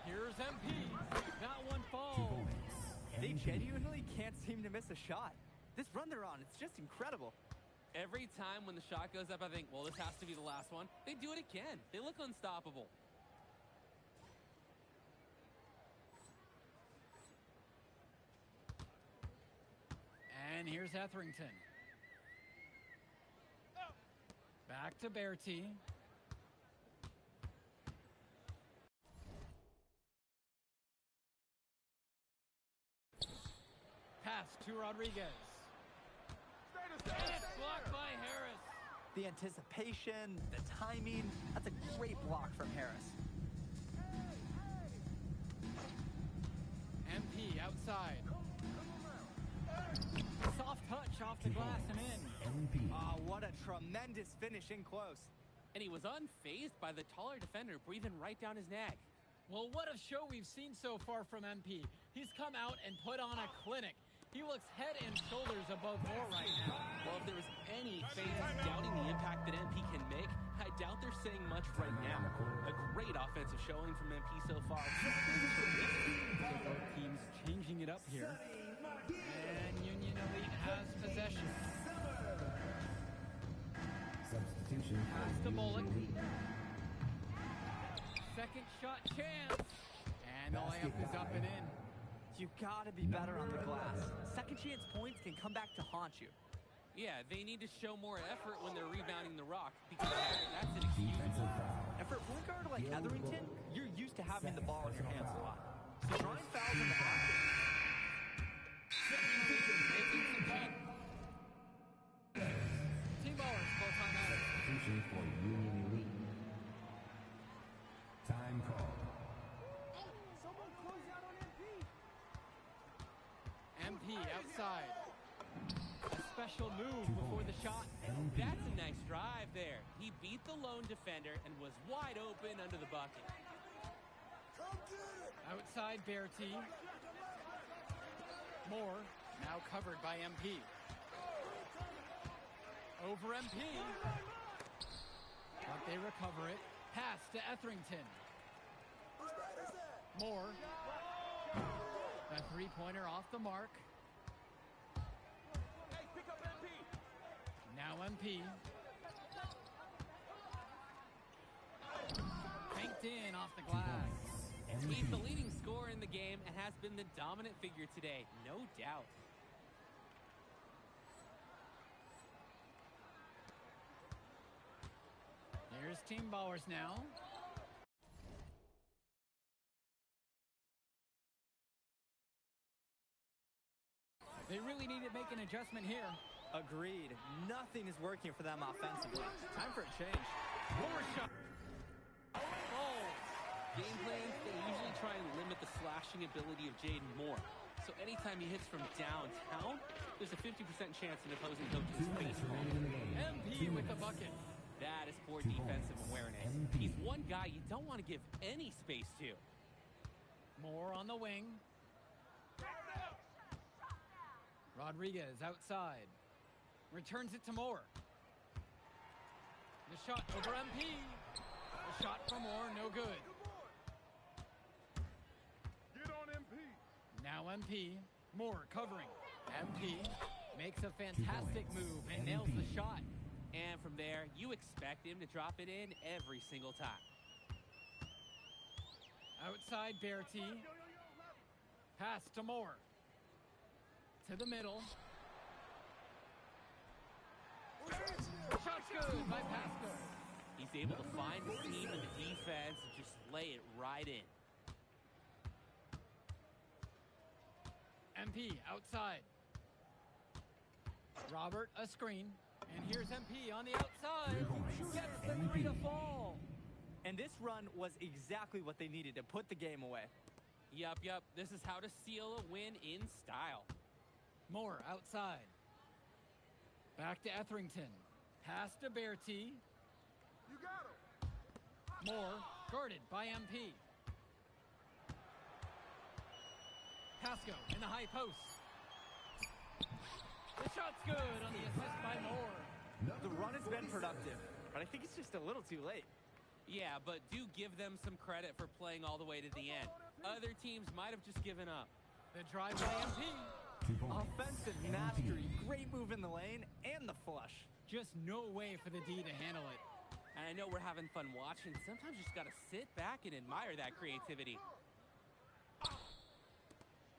Here's MP. That one falls. They genuinely can't seem to miss a shot. This run they're on, it's just incredible. Every time when the shot goes up, I think, well, this has to be the last one. They do it again. They look unstoppable. And here's Etherington. Back to Bertie. Pass to Rodriguez. And it's blocked by Harris. The anticipation, the timing, that's a great block from Harris. MP outside. Soft touch off the glass and in. Oh, what a tremendous finish in close. And he was unfazed by the taller defender breathing right down his neck. Well, what a show we've seen so far from MP. He's come out and put on a clinic. He looks head and shoulders above Moore right now. Well, if there was any fans doubting the impact that MP can make, I doubt they're saying much right now. A great offensive showing from MP so far. Both teams changing it up here. And Union Elite has possession. Substitution. Pass to Bullock. Second shot chance. And the layup is up and in. You gotta be better on the glass. Second chance points can come back to haunt you. Yeah, they need to show more effort when they're rebounding the rock, because that's an excuse. And for a point guard like Etherington, you're used to having the ball in your hands a lot. So drawing fouls in the pocket. Team ballers call timeout. Substitution for Union Elite. Time call. MP outside. A special move before the shot. That's a nice drive there. He beat the lone defender and was wide open under the bucket. Outside Bertie. Moore, now covered by MP. Over MP. But they recover it. Pass to Etherington. Moore. A three-pointer off the mark. Now MP. Banked in off the glass. He's the leading scorer in the game and has been the dominant figure today, no doubt. Here's Team Ballers now. They really need to make an adjustment here. Agreed. Nothing is working for them offensively. Time for a change. Moore shot. Oh! Game plans, they usually try and limit the slashing ability of Jaden Moore. So anytime he hits from downtown, there's a 50% chance an opposing coach's face. MP with the bucket. That is poor defensive awareness. He's one guy you don't want to give any space to. Moore on the wing. Rodriguez outside. Returns it to Moore. The shot over MP. The shot from Moore, no good. Get on MP. Now MP. Moore covering. MP makes a fantastic move and nails the shot. And from there, you expect him to drop it in every single time. Outside Bertie. Pass to Moore. To the middle. Shot's good by Pasco. He's able to find the seam in the defense and just lay it right in. MP outside. Robert a screen. And here's MP on the outside. Gets the three to fall. And this run was exactly what they needed to put the game away. Yup. This is how to seal a win in style. Moore outside. Back to Etherington. Pass to Bertie. You got him. Moore guarded by MP. Pasco in the high post. The shot's good on the assist by Moore. The run has been productive, but I think it's just a little too late. Yeah, but do give them some credit for playing all the way to the end. Other teams might have just given up. The drive by MP. Offensive mastery, great move in the lane, and the flush. Just no way for the D to handle it. And I know we're having fun watching. Sometimes you just gotta sit back and admire that creativity.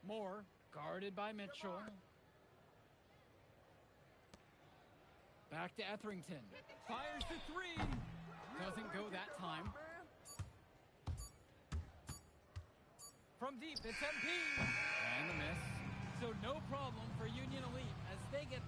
Moore, guarded by Mitchell. Back to Etherington. Fires the three. Doesn't go that time. From deep, it's MP. And the miss. So no problem for Union Elite as they get...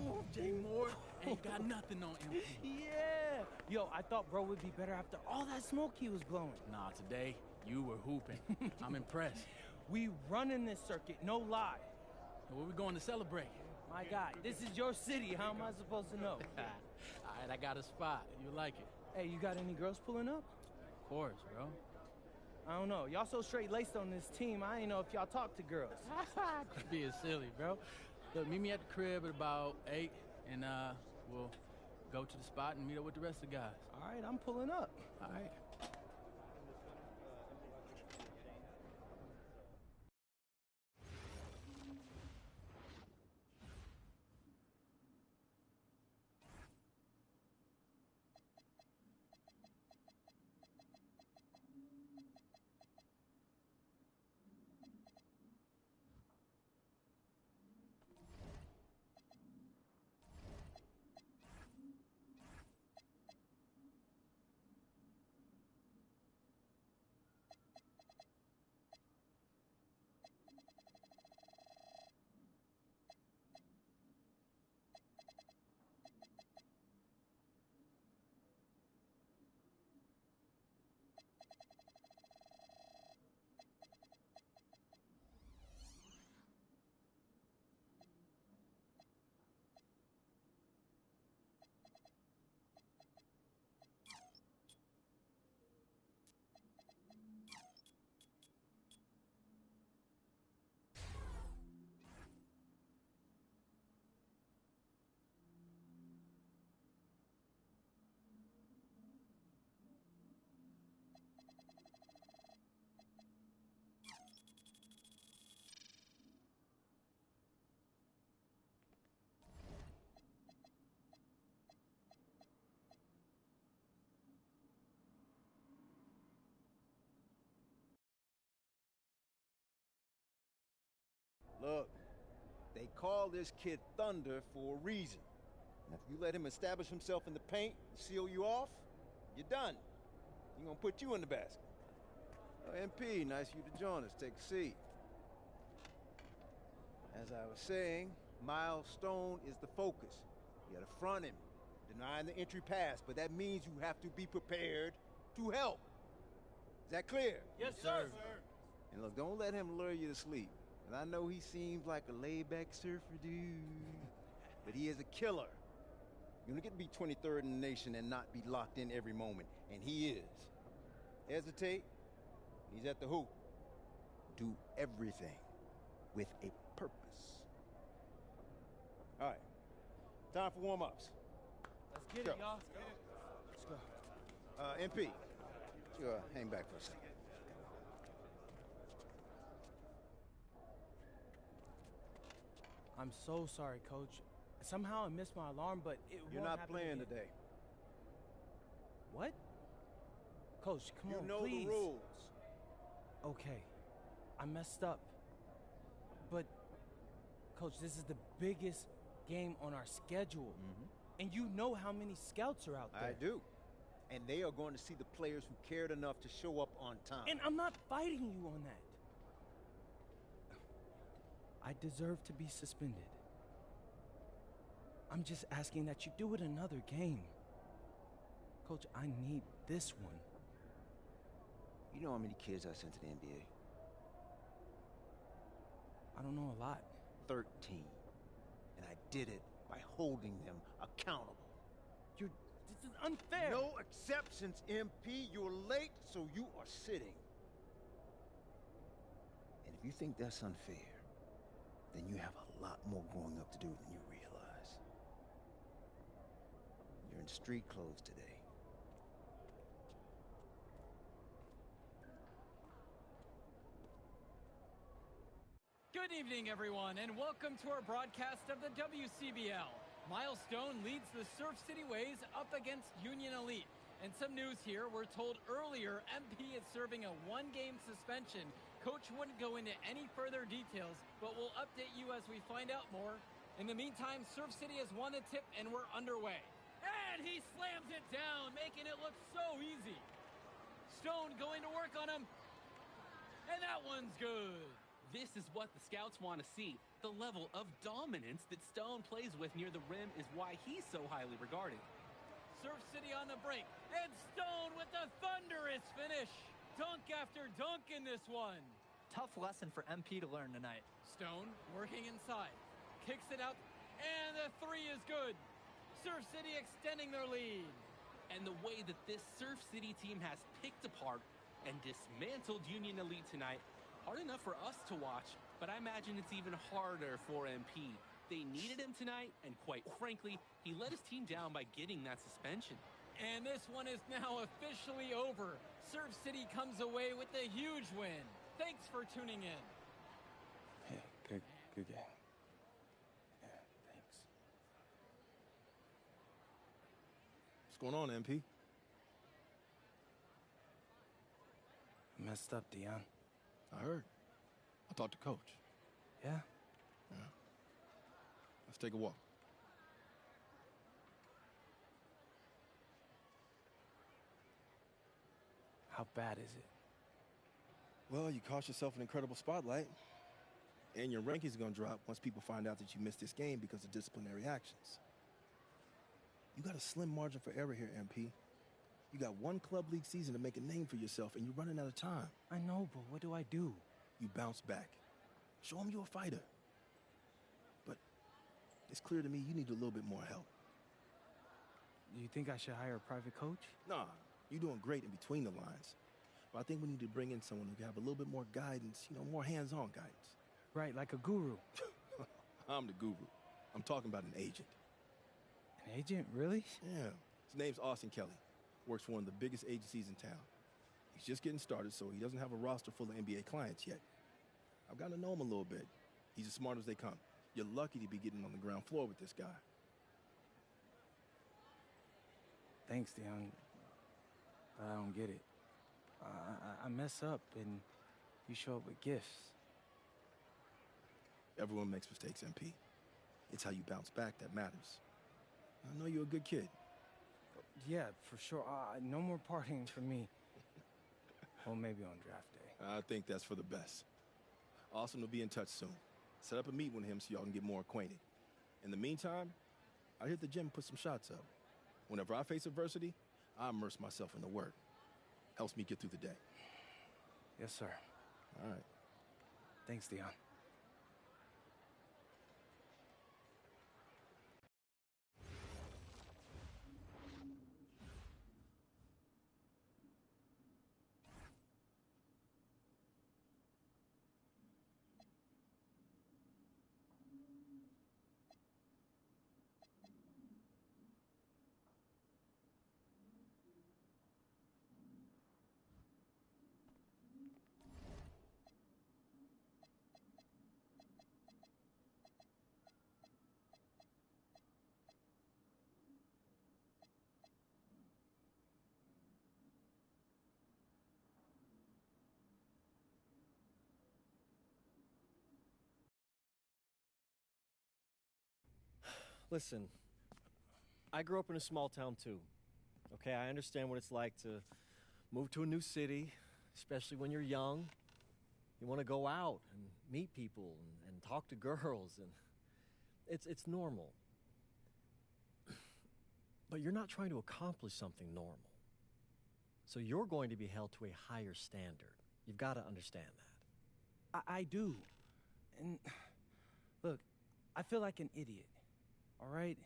Oh, Jay Moore ain't got nothing on MP. Yeah. Yo, I thought bro would be better after all that smoke he was blowing. Nah, today, you were hooping. I'm impressed. We running this circuit, no lie. Where we going to celebrate? My God, this is your city. How am I supposed to know? All right, I got a spot. You like it? Hey, you got any girls pulling up? Of course, bro. I don't know. Y'all so straight-laced on this team, I ain't know if y'all talk to girls. Quit being silly, bro. Look, meet me at the crib at about 8, and we'll go to the spot and meet up with the rest of the guys. All right, I'm pulling up. All right. Look, they call this kid Thunder for a reason. And if you let him establish himself in the paint and seal you off, you're done. He's gonna put you in the basket. MP, nice of you to join us. Take a seat. As I was saying, Milestone is the focus. You gotta front him, denying the entry pass, but that means you have to be prepared to help. Is that clear? Yes, sir. And look, don't let him lure you to sleep. And I know he seems like a laid-back surfer dude, but he is a killer. You don't get to be 23rd in the nation and not be locked in every moment, and he is. Hesitate, he's at the hoop. Do everything with a purpose. All right, time for warm-ups. Let's get it, y'all. Let's go. MP, you hang back for a second. I'm so sorry, Coach. Somehow I missed my alarm, but You're won't not happen playing again. today. What? Coach, come on, You know please. the rules. Okay, I messed up. But, Coach, this is the biggest game on our schedule. And you know how many scouts are out there. I do. And they are going to see the players who cared enough to show up on time. And I'm not fighting you on that. I deserve to be suspended. I'm just asking that you do it another game. Coach, I need this one. You know how many kids I sent to the NBA? I don't know a lot. 13. And I did it by holding them accountable. This is unfair. No exceptions, MP. You're late, so you are sitting. And if you think that's unfair, then you have a lot more growing up to do than you realize. You're in street clothes today. evening, everyone, and welcome to our broadcast of the WCBL. Milestone leads the Surf City Ways up against Union Elite. And some news here, we're told earlier MP is serving a one-game suspension. Coach wouldn't go into any further details, but we'll update you as we find out more. In the meantime, Surf City has won the tip and we're underway. And he slams it down, making it look so easy. Stone going to work on him. And that one's good. This is what the scouts want to see. The level of dominance that Stone plays with near the rim is why he's so highly regarded. Surf City on the break, and Stone with a thunderous finish. Dunk after dunk in this one. Tough lesson for MP to learn tonight. Stone working inside, kicks it out, and the three is good. Surf City extending their lead. And the way that this Surf City team has picked apart and dismantled Union Elite tonight, hard enough for us to watch, but I imagine it's even harder for MP. They needed him tonight, and quite frankly, he let his team down by getting that suspension. And this one is now officially over. Surf City comes away with a huge win. Thanks for tuning in. Yeah, good game. Yeah, thanks. What's going on, MP? Messed up, Dion. I heard. I talked to Coach. Yeah? Yeah. Let's take a walk. How bad is it? Well, you cost yourself an incredible spotlight. And your rankings are going to drop once people find out that you missed this game because of disciplinary actions. You got a slim margin for error here, MP. You got one club league season to make a name for yourself, and you're running out of time. I know, but what do I do? You bounce back. Show them you're a fighter. But it's clear to me you need a little bit more help. You think I should hire a private coach? Nah, you're doing great in between the lines. But I think we need to bring in someone who can have a little bit more guidance, more hands-on guidance. Right, like a guru. I'm the guru. I'm talking about an agent. An agent, really? Yeah. His name's Austin Kelly. Works for one of the biggest agencies in town. He's just getting started, so he doesn't have a roster full of NBA clients yet. I've gotten to know him a little bit. He's as smart as they come. You're lucky to be getting on the ground floor with this guy. Thanks, Dion. But I don't get it. I mess up, and you show up with gifts. Everyone makes mistakes, MP. It's how you bounce back that matters. I know you're a good kid. Yeah, for sure. No more partying for me. Well, maybe on draft day. I think that's for the best. Austin will be in touch soon. Set up a meet with him so y'all can get more acquainted. In the meantime, I hit the gym and put some shots up. Whenever I face adversity, I immerse myself in the work. Helps me get through the day. Yes, sir. All right. Thanks, Dion. Listen, I grew up in a small town too. Okay, I understand what it's like to move to a new city, especially when you're young. You want to go out and meet people and talk to girls, and it's normal. But you're not trying to accomplish something normal. So you're going to be held to a higher standard. You've got to understand that. I do. And look, I feel like an idiot. All right?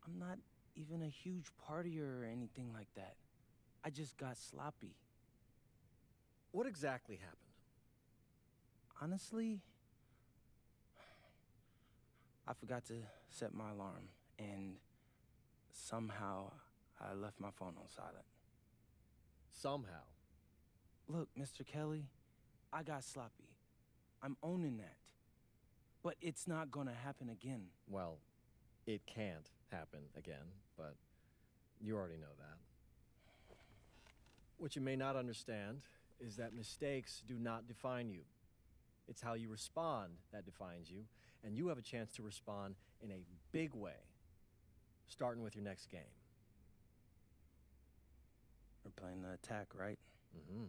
I'm not even a huge partier or anything like that. I just got sloppy. What exactly happened? Honestly, I forgot to set my alarm, and somehow I left my phone on silent. Somehow? Look, Mr. Kelly, I got sloppy. I'm owning that. But it's not gonna happen again. Well, it can't happen again, but you already know that. What you may not understand is that mistakes do not define you. It's how you respond that defines you, and you have a chance to respond in a big way, starting with your next game. We're playing the attack, right? Mm-hmm.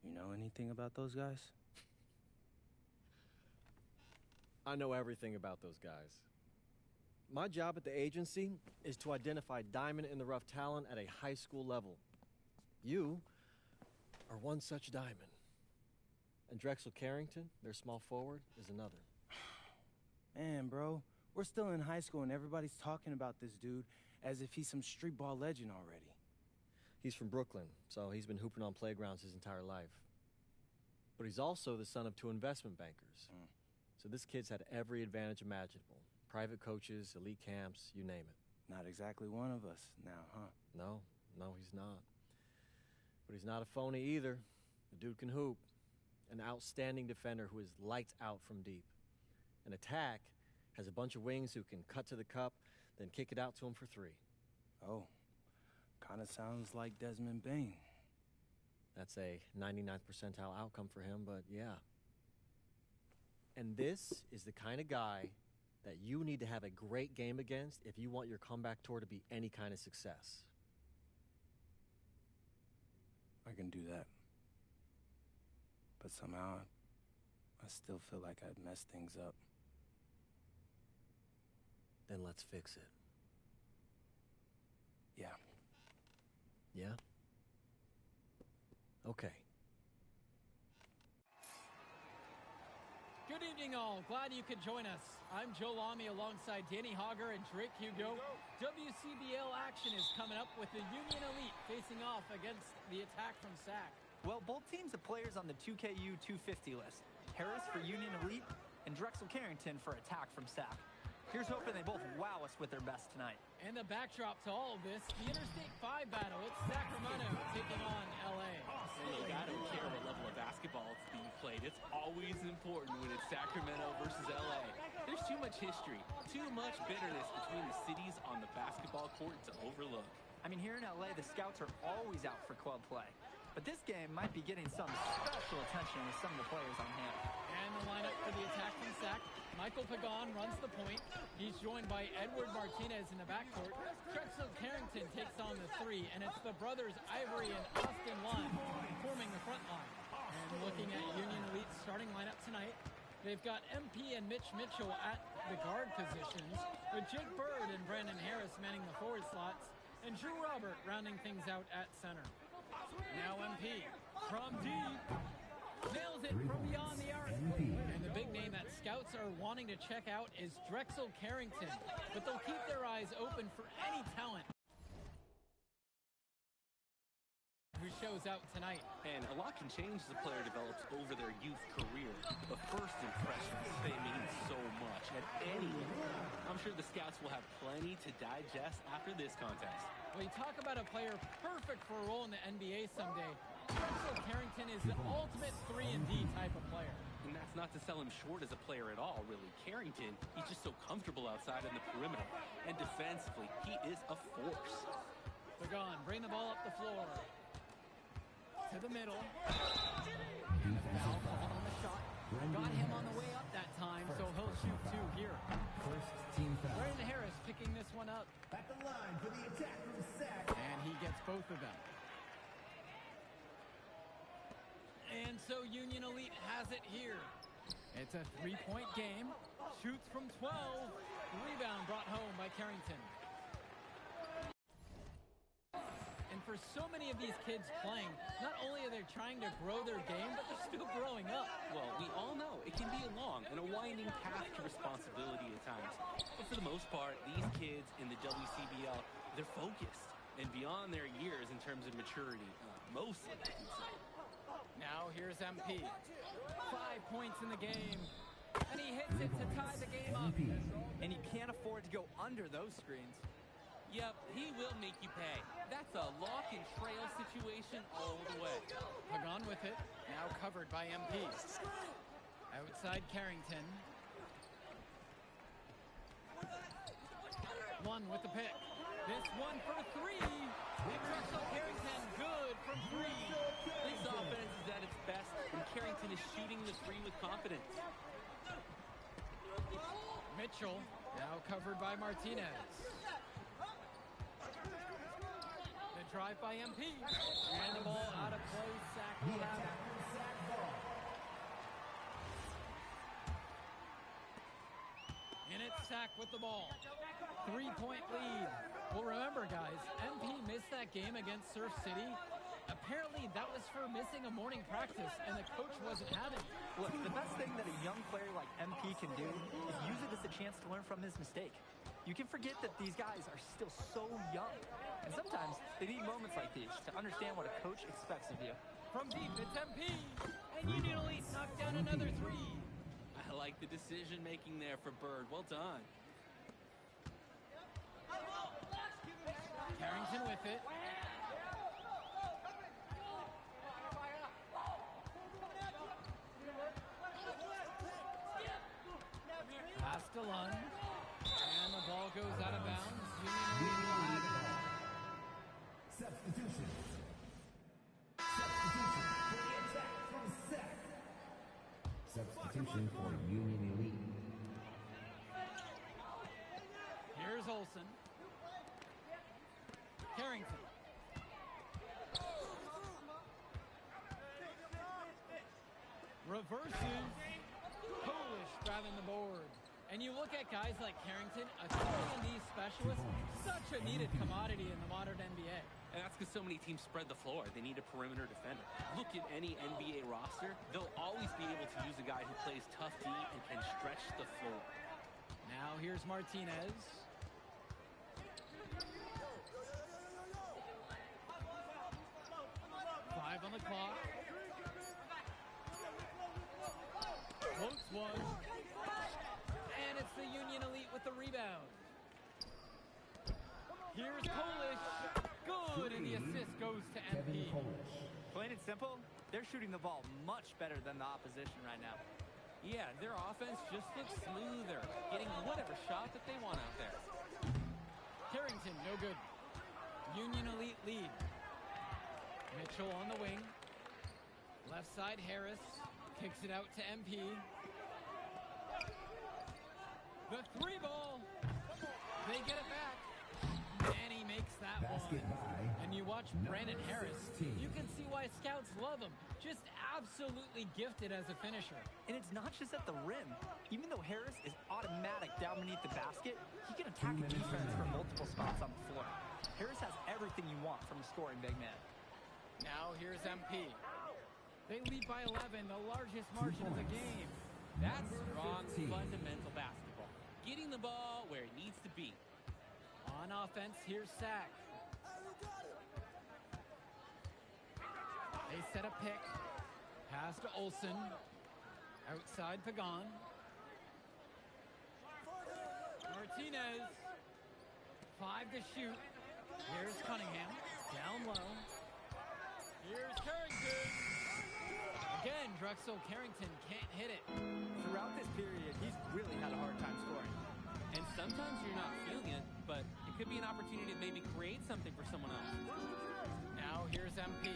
You know anything about those guys? I know everything about those guys. My job at the agency is to identify diamond-in-the-rough talent at a high school level. You are one such diamond. And Drexel Carrington, their small forward, is another. Man, bro, we're still in high school and everybody's talking about this dude as if he's some street ball legend already. He's from Brooklyn, so he's been hooping on playgrounds his entire life. But he's also the son of 2 investment bankers. So this kid's had every advantage imaginable. Private coaches, elite camps, you name it. Not exactly one of us now, huh? No, he's not. But he's not a phony either. The dude can hoop. An outstanding defender who is lights out from deep. An attack has a bunch of wings who can cut to the cup, then kick it out to him for 3. Oh, kind of sounds like Desmond Bain. That's a 99th percentile outcome for him, but yeah. And this is the kind of guy that you need to have a great game against if you want your comeback tour to be any kind of success. I can do that. But somehow, I still feel like I'd messed things up. Then let's fix it. Yeah. Yeah? Okay. Good evening, all. Glad you could join us. I'm Joe Lamy alongside Danny Hogger and Drake Hugo. WCBL action is coming up with the Union Elite facing off against the attack from SAC. Well, both teams have players on the 2KU 250 list. Harris for Union Elite and Drexel Carrington for attack from SAC. Here's hoping they both wow us with their best tonight. And the backdrop to all of this, the Interstate 5 battle. It's Sacramento taking on LA. Look, I don't care what level of basketball it's being played. It's always important when it's Sacramento versus LA. There's too much history, too much bitterness between the cities on the basketball court to overlook. I mean, here in LA, the scouts are always out for club play. But this game might be getting some special attention with some of the players on hand. And the lineup for the attack from SAC. Michael Pagan runs the point. He's joined by Edward Martinez in the backcourt. Drexel Carrington takes on the 3, and it's the brothers Ivory and Austin Lund forming the front line. And looking at Union Elite's starting lineup tonight, they've got MP and Mitch Mitchell at the guard positions, with Jake Bird and Brandon Harris manning the forward slots, and Drew Robert rounding things out at center. Now MP from deep nails it from beyond the arc. And the big name that scouts are wanting to check out is Drexel Carrington, but they'll keep their eyes open for any talent who shows out tonight. And a lot can change as a player develops over their youth career. But first impressions, they mean so much at any level. I'm sure the scouts will have plenty to digest after this contest. Well, you talk about a player perfect for a role in the NBA someday. Drexel Carrington is the ultimate 3-and-D type of player. And that's not to sell him short as a player at all, really. Carrington, he's just so comfortable outside in the perimeter. And defensively, he is a force. Pagan, bring the ball up the floor. To the middle. Foul called on the shot. Got him on the way up that time, so he'll shoot 2 here. First team foul. Brandon Harris picking this one up. At the line for the attack from SAC. And he gets both of them. And so Union Elite has it here. It's a 3-point game. Shoots from 12. Rebound brought home by Carrington. And for so many of these kids playing, not only are they trying to grow their game, but they're still growing up. Well, we all know it can be a long and a winding path to responsibility at times. But for the most part, these kids in the WCBL, they're focused and beyond their years in terms of maturity, mostly, I can say. Now here's MP. 5 points in the game. And he hits it to tie the game up. And he can't afford to go under those screens. Yep, he will make you pay. That's a lock and trail situation all the way. Pagan with it, now covered by MP. Outside Carrington. One with the pick. This one for three. And Drexel Carrington good from three. This offense is at its best when Carrington is shooting the three with confidence. Mitchell now covered by Martinez. The drive by MP. And the ball out of play. Sack will have it. And it's Sack with the ball. 3-point lead. Well, remember, guys, MP missed that game against Surf City. Apparently, that was for missing a morning practice, and the coach wasn't having it. Look, the best thing that a young player like MP can do is use it as a chance to learn from his mistake. You can forget that these guys are still so young. And sometimes they need moments like these to understand what a coach expects of you. From deep, it's MP. And Union Elite knocked down another three. I like the decision-making there for Bird. Well done. Carrington with it. Pass to Lund. And the ball goes out of bounds. Union Elite. Substitution. Substitution for the attack from Seth. Substitution for Union Elite. Here's Olsen. Carrington. Reverses. Polish grabbing the board. And you look at guys like Carrington, a 3-and-D specialist, such a needed commodity in the modern NBA. And that's because so many teams spread the floor. They need a perimeter defender. Look at any NBA roster. They'll always be able to use a guy who plays tough D and can stretch the floor. Now here's Martinez. Five on the clock. Floats one. And it's the Union Elite with the rebound. Here's Polish. Good, and the assist goes to MP. Plain and simple, they're shooting the ball much better than the opposition right now. Yeah, their offense just looks smoother, getting whatever shot that they want out there. Carrington, no good. Union Elite lead. Mitchell on the wing. Left side, Harris kicks it out to MP. The three ball. They get it back. And he makes that one. And you watch Brandon Harris, you can see why scouts love him. Just absolutely gifted as a finisher. And it's not just at the rim. Even though Harris is automatic down beneath the basket, he can attack a defense from multiple spots on the floor. Harris has everything you want from a scoring big man. Now here's MP. They lead by 11, the largest margin of the game. That's strong, fundamental basketball. Getting the ball where it needs to be. On offense, here's Sack. They set a pick. Pass to Olsen. Outside Pagan. Martinez. 5 to shoot. Here's Cunningham. Down low. Here's Carrington. Again, Drexel Carrington can't hit it. Throughout this period, he's really had a hard time scoring. And sometimes you're not feeling it, but it could be an opportunity to maybe create something for someone else. Now here's MP.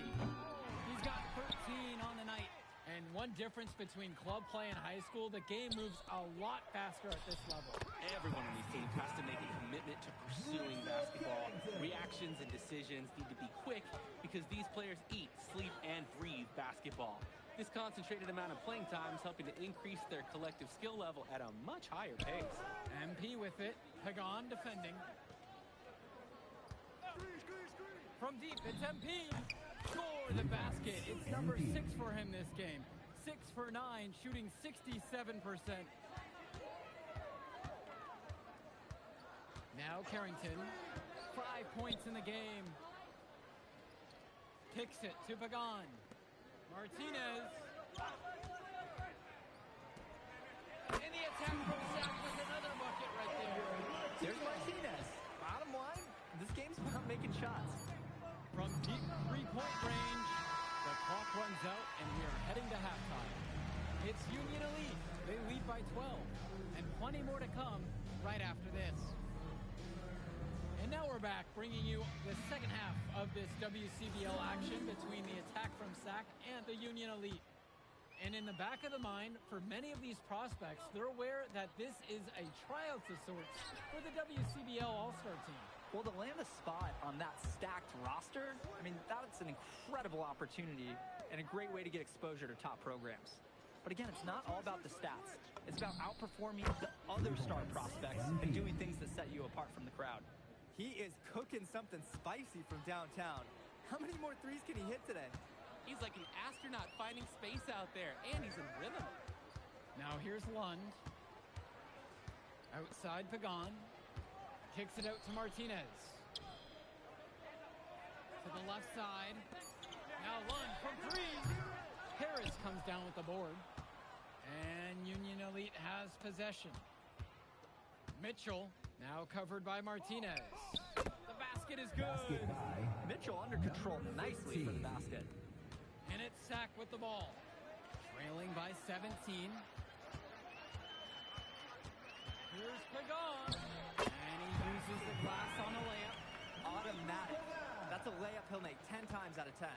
He's got 13 on the night. And one difference between club play and high school, the game moves a lot faster at this level. Everyone on these teams has to make a commitment to pursuing basketball. Reactions and decisions need to be quick because these players eat, sleep, and breathe basketball. This concentrated amount of playing time is helping to increase their collective skill level at a much higher pace. MP with it. Pagan defending. From deep, it's MP. Score the basket. It's number 6 for him this game. 6 for 9, shooting 67%. Now Carrington. 5 points in the game. Kicks it to Pagan. Martinez. And the attack from Sack with another bucket right there. There's Martinez. Bottom line, this game's about making shots. From deep 3-point range, the clock runs out and we are heading to halftime. It's Union Elite. They lead by 12. And plenty more to come right after this. And now we're back, bringing you the second half of this WCBL action between the attack from SAC and the Union Elite. And in the back of the mind, for many of these prospects, they're aware that this is a tryout of sorts for the WCBL All-Star team. Well, to land a spot on that stacked roster, I mean, that's an incredible opportunity and a great way to get exposure to top programs. But again, it's not all about the stats. It's about outperforming the other star prospects and doing things that set you apart from the crowd. He is cooking something spicy from downtown. How many more threes can he hit today? He's like an astronaut finding space out there, and he's in rhythm. Now here's Lund. Outside Pagan. Kicks it out to Martinez. To the left side. Now Lund from three. Harris comes down with the board. And Union Elite has possession. Mitchell now covered by Martinez. The basket is good. Mitchell under control nicely for the basket. And it's SAC with the ball. Trailing by 17. Here's Pagan. And he uses the glass on a layup. Automatic. That's a layup he'll make 10 times out of 10.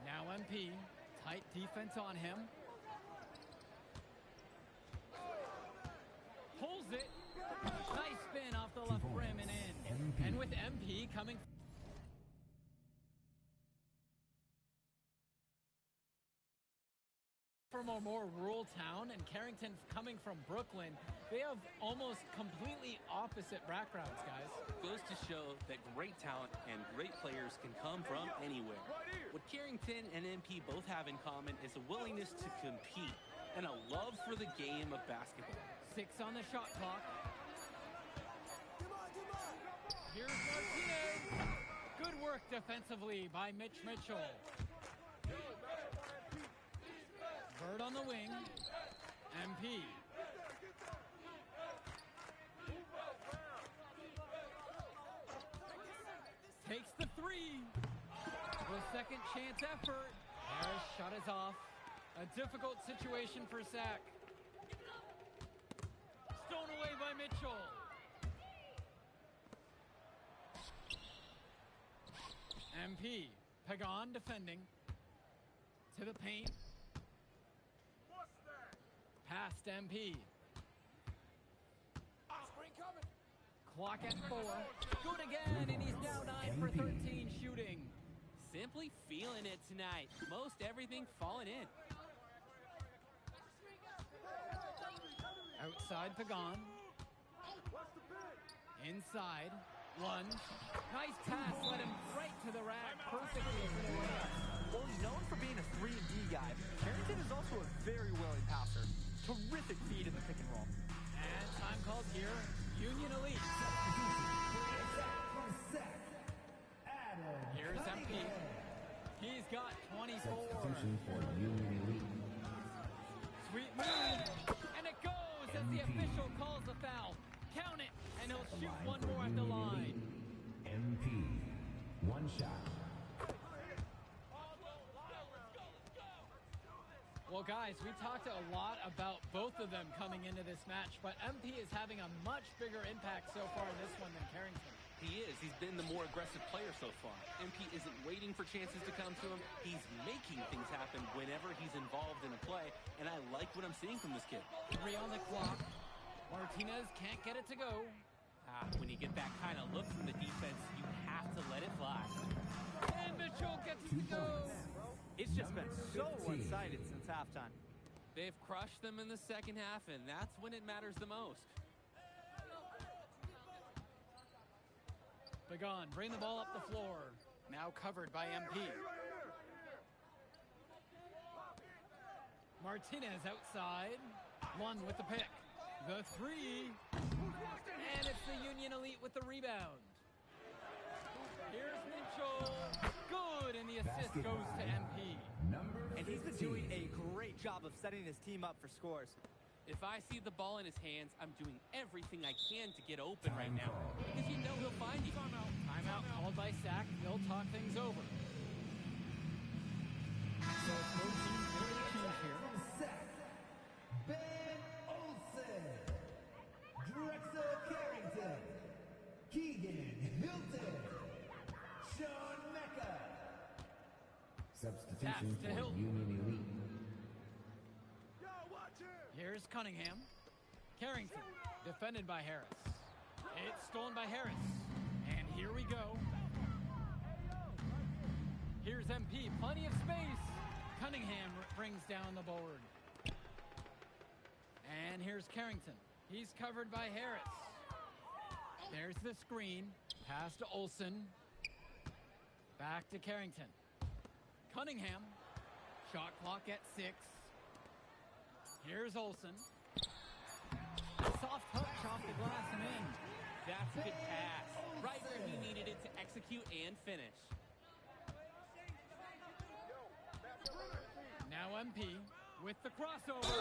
Now MP. Tight defense on him. Pulls it. Nice spin off the left rim and in. And with MP coming from a more rural town and Carrington coming from Brooklyn, they have almost completely opposite backgrounds, guys. Goes to show that great talent and great players can come from anywhere. What Carrington and MP both have in common is a willingness to compete and a love for the game of basketball. 6 on the shot clock. Here's Martinez. Good work defensively by Mitch Mitchell. Bird on the wing. MP. Takes the three. The second chance effort. Harris shot is off. A difficult situation for SAC. Stolen away by Mitchell. MP. Pagan defending. To the paint. Past MP. Clock at 4. Good again, and he's now 9 for 13 shooting. Simply feeling it tonight. Most everything falling in. Outside Pagan. Inside. Lunge. Nice pass. Led him right to the rack. Perfectly for the layup. Well, he's known for being a 3-and-D guy. Carrington is also a very willing passer. Terrific feed in the pick and roll. And time called here. Union Elite. Here's MP. He's got 24. Sweet move. And it goes as the official calls the foul. Count it, and he'll shoot one more at the line. MP. One shot. Well, guys, we talked a lot about both of them coming into this match, but MP is having a much bigger impact so far in this one than Carrington. He is. He's been the more aggressive player so far. MP isn't waiting for chances to come to him. He's making things happen whenever he's involved in a play, and I like what I'm seeing from this kid. 3 on the clock. Martinez can't get it to go. When you get that kind of look from the defense, you have to let it fly. And Mitchell gets it to go. It's just been so one-sided since halftime. They've crushed them in the second half, and that's when it matters the most. Pagan, bring the ball up the floor. Now covered by MP. Martinez outside. Lund with the pick. The 3. And it's the Union Elite with the rebound. Here's Mitchell. Good, and the assist goes to MP. And he's been doing a great job of setting his team up for scores. If I see the ball in his hands, I'm doing everything I can to get open right now. Because you know he'll find you. Timeout called by SAC. They'll talk things over. So both teams making a change here. Ben Olsen, Drexel Carrington, Keegan Hilton, Sean Mecca. Substitution Pass to for Hilton. Union Elite. Here's Cunningham. Carrington, defended by Harris. It's stolen by Harris. And here we go. Here's MP, plenty of space. Cunningham brings down the board. And here's Carrington. He's covered by Harris. There's the screen. Pass to Olsen. Back to Carrington. Cunningham. Shot clock at 6. Here's Olsen. Soft hook off the glass and in. That's a good pass. Right where he needed it to execute and finish. Now MP with the crossover.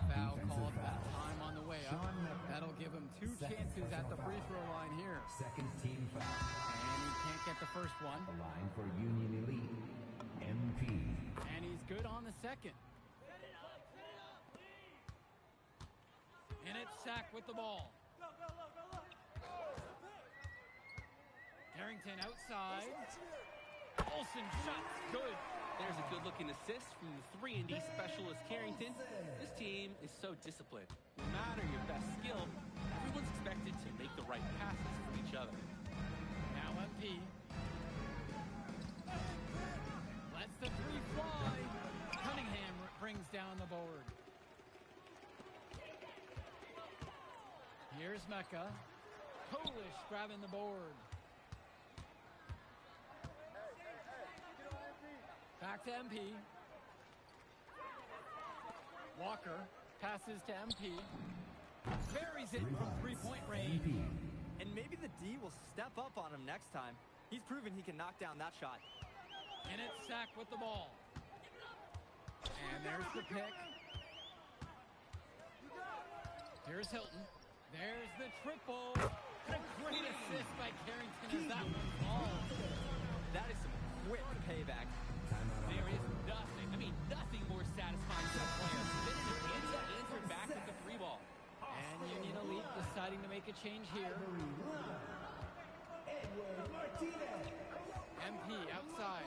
Foul called that time on the way up. That'll give him 2 chances at the free throw line here. Second team foul. And he can't get the first one. The line for Union Elite, MP. And he's good on the second. And it's Sack with the ball. Carrington outside. Olsen shot's good. There's a good-looking assist from the 3-and-D specialist Carrington. This team is so disciplined. No matter your best skill, everyone's expected to make the right passes for each other. Now MP. Lets the 3 fly. Cunningham brings down the board. Here's Mecca. Polish grabbing the board. Back to MP. Walker passes to MP. Buries it from 3-point range. And maybe the D will step up on him next time. He's proven he can knock down that shot. And it's Sack with the ball. And there's the pick. Here's Hilton. There's the triple. A great assist by Carrington as that one falls. That is some quick payback. There is nothing more satisfying for a player than to answer back with the 3 ball. And Union Elite deciding to make a change here. MP outside.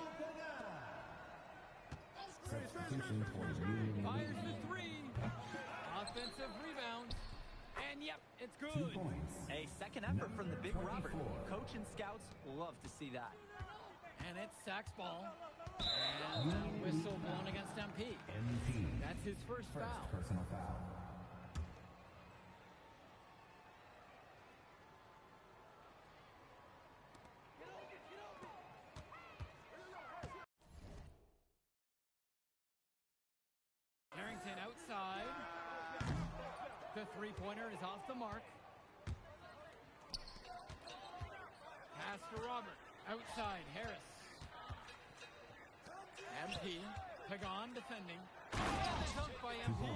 Substitution for Union Fires Elite. the 3. Offensive rebound. And yep, it's 2 good. points. A second effort from the big Robert. 24. Coach and scouts love to see that. And it's Sack's ball. And a whistle blown against MP. MP. That's his first foul. Personal foul. Carrington outside. The 3-pointer is off the mark. Pass to Robert. Outside, Harris. MP. Pagan defending. And the dunk by MP.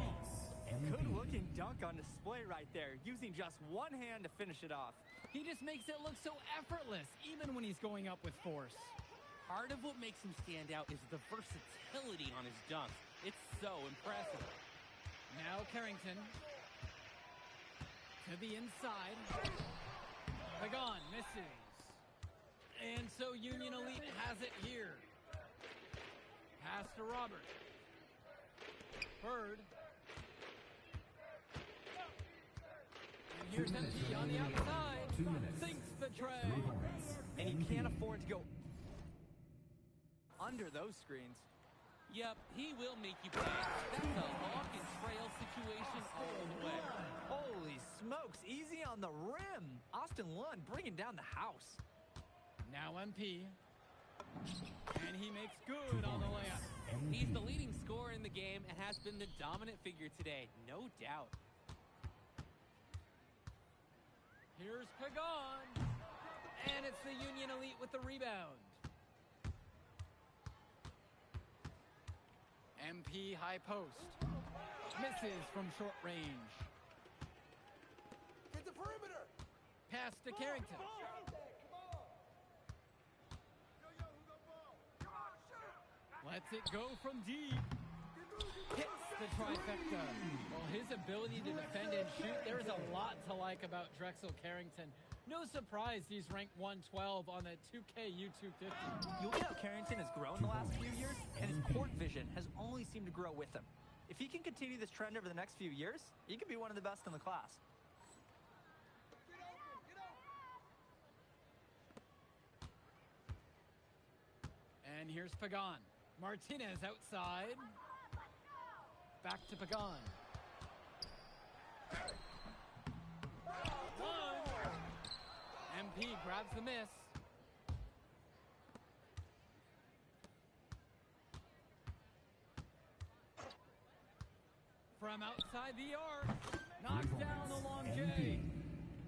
Good-looking dunk on display right there, using just one hand to finish it off. He just makes it look so effortless, even when he's going up with force. Part of what makes him stand out is the versatility on his dunks. It's so impressive. Now Carrington. To the inside. Pagan misses. And so Union Elite has it here. Pass to Robert. Bird. And here's MP on the outside. 2 minutes. Sinks the tray. 3 points. And he can't afford to go under those screens. Yep, he will make you pay. That's a lock and trail situation all the way. Holy smokes, easy on the rim. Austin Lund bringing down the house. Now MP. And he makes good on the layup. He's the leading scorer in the game and has been the dominant figure today, no doubt. Here's Pagan. And it's the Union Elite with the rebound. MP high post. Misses from short range. Get the perimeter. Pass to Carrington. Lets it go from deep. Hits the trifecta. Well, his ability to defend and shoot, there's a lot to like about Drexel Carrington. No surprise he's ranked 112 on the 2K YouTube 50. You look at how Carrington has grown the last few years, and his court vision has only seemed to grow with him. If he can continue this trend over the next few years, he could be one of the best in the class. And here's Pagan. Martinez outside. Back to Pagan. One. MP grabs the miss. From outside the arc. Knocks down the long J.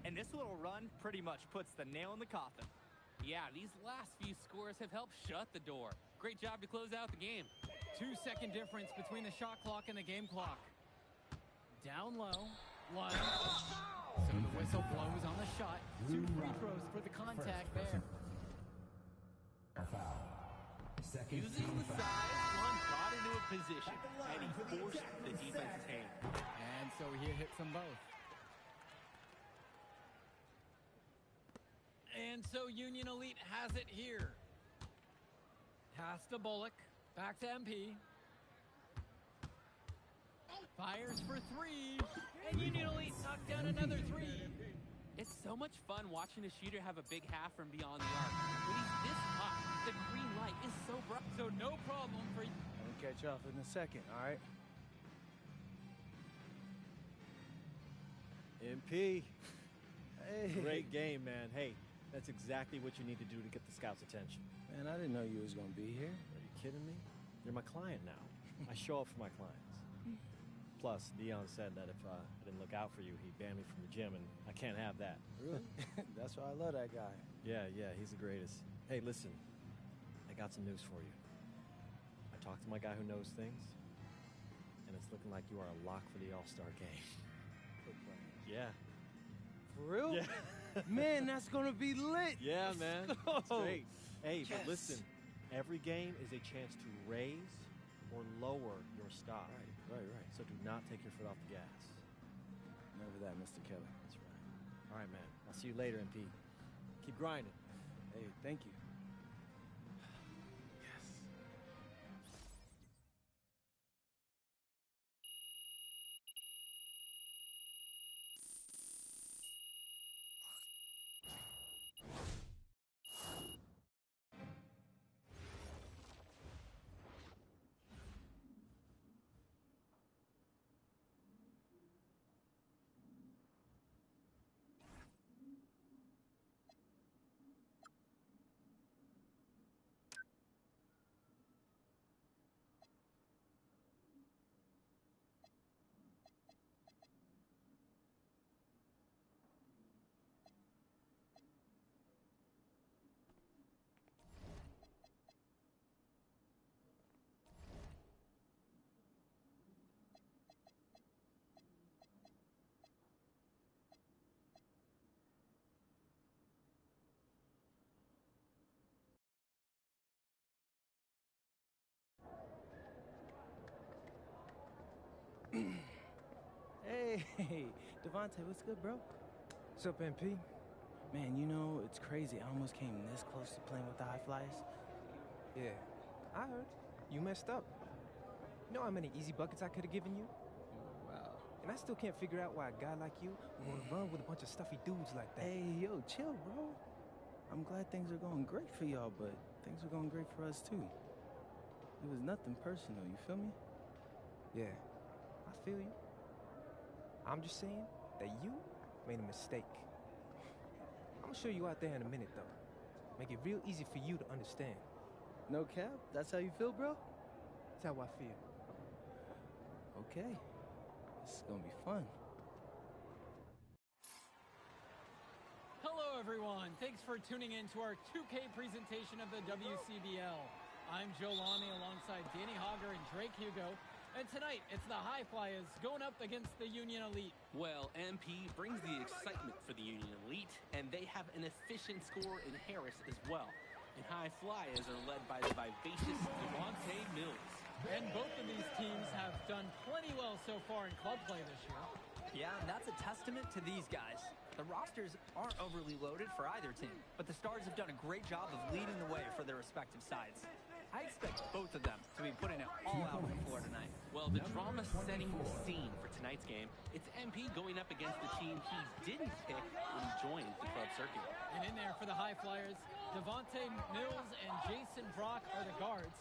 And this little run pretty much puts the nail in the coffin. Yeah, these last few scores have helped shut the door. Great job to close out the game. 2-second difference between the shot clock and the game clock. Down low, lunge. So the whistle blows on the shot. 2 free throws for the contact there. A foul. Second Using team the foul. size, Lund got into a position, and he forced the defense's hand. And so he hits them both. And so Union Elite has it here. Pass to Bullock. Back to MP. Fires for 3. And Union Elite knocked down another 3. It's so much fun watching a shooter have a big half from beyond the arc. When he's this hot, the green light is so bright. So no problem for you. I'll catch you off in a second, all right? MP. Hey. Great game, man. Hey, that's exactly what you need to do to get the scouts' attention. Man, I didn't know you was going to be here. Are you kidding me? You're my client now. I show up for my clients. Plus, Dion said that if I didn't look out for you, he'd ban me from the gym, and I can't have that. Really? That's why I love that guy. Yeah, he's the greatest. Hey, listen, I got some news for you. I talked to my guy who knows things, and it's looking like you are a lock for the All-Star game. Yeah. For real? Yeah. Man, that's going to be lit. Yeah, man. It's great. Hey, Yes. but listen, every game is a chance to raise or lower your stock. Right. So do not take your foot off the gas. Remember that, Mr. Kelly. That's right. All right, man. I'll see you later, MP. Keep grinding. Hey, thank you. Hey, Devontae, what's good, bro? What's up, MP? Man, you know, it's crazy. I almost came this close to playing with the High Flyers. Yeah, I heard. You messed up. You know how many easy buckets I could have given you? Wow. And I still can't figure out why a guy like you would want to run with a bunch of stuffy dudes like that. Hey, yo, chill, bro. I'm glad things are going great for y'all, but things are going great for us, too. It was nothing personal, you feel me? Yeah, I feel you. I'm just saying that you made a mistake. I'm gonna show you out there in a minute, though. Make it real easy for you to understand. No cap? That's how you feel, bro? That's how I feel. Okay. This is gonna be fun. Hello, everyone. Thanks for tuning in to our 2K presentation of the WCBL. I'm Joe Lamy alongside Danny Hogger and Drake Hugo. And tonight, it's the High Flyers going up against the Union Elite. Well, MP brings the excitement for the Union Elite, and they have an efficient scorer in Harris as well. And high flyers are led by the vivacious Devontae Mills. And both of these teams have done plenty well so far in club play this year. Yeah, and that's a testament to these guys. The rosters aren't overly loaded for either team, but the Stars have done a great job of leading the way for their respective sides. I expect both of them to be putting it all out on the floor tonight. Well, the drama setting the scene for tonight's game. It's MP going up against the team he didn't pick when he joined the club circuit. And in there for the High Flyers, Devontae Mills and Jason Brock are the guards.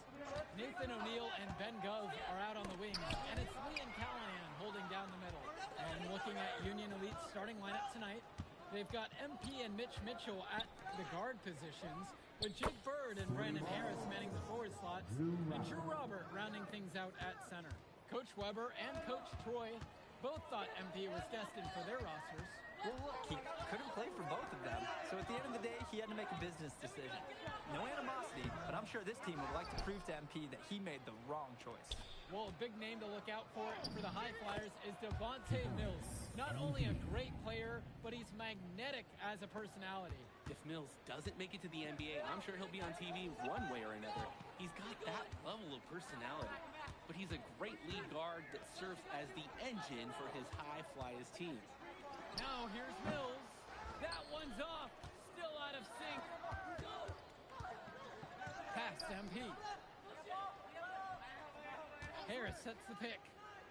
Nathan O'Neill and Ben Gove are out on the wings. And it's Lee and Callahan holding down the middle. And looking at Union Elite's starting lineup tonight, they've got MP and Mitch Mitchell at the guard positions, with Jake Bird and Brandon Harris manning the forward slots, and Drew Robert rounding things out at center. Coach Weber and Coach Troy both thought MP was destined for their rosters. Well, look, he couldn't play for both of them, so at the end of the day, he had to make a business decision. No animosity, but I'm sure this team would like to prove to MP that he made the wrong choice. Well, a big name to look out for the High Flyers is Devontae Mills. Not only a great player, but he's magnetic as a personality. If Mills doesn't make it to the NBA, I'm sure he'll be on TV one way or another. He's got that level of personality. But he's a great lead guard that serves as the engine for his High Flyers team. Now here's Mills. That one's off. Still out of sync. Pass MP. Harris sets the pick.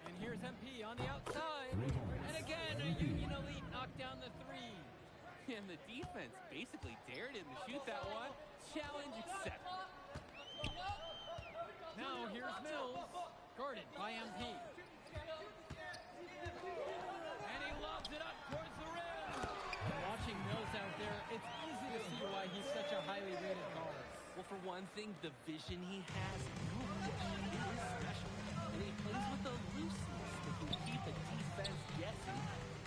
And here's MP on the outside. And again, a Union Elite knocked down the three. And the defense basically dared him to shoot that one. Challenge accepted. Now here's Mills, guarded by MP. And he lobs it up towards the rim. Watching Mills out there, it's easy to see why he's such a highly rated guard. Well, for one thing, the vision he has is special. And he plays with a looseness that can keep the defense guessing.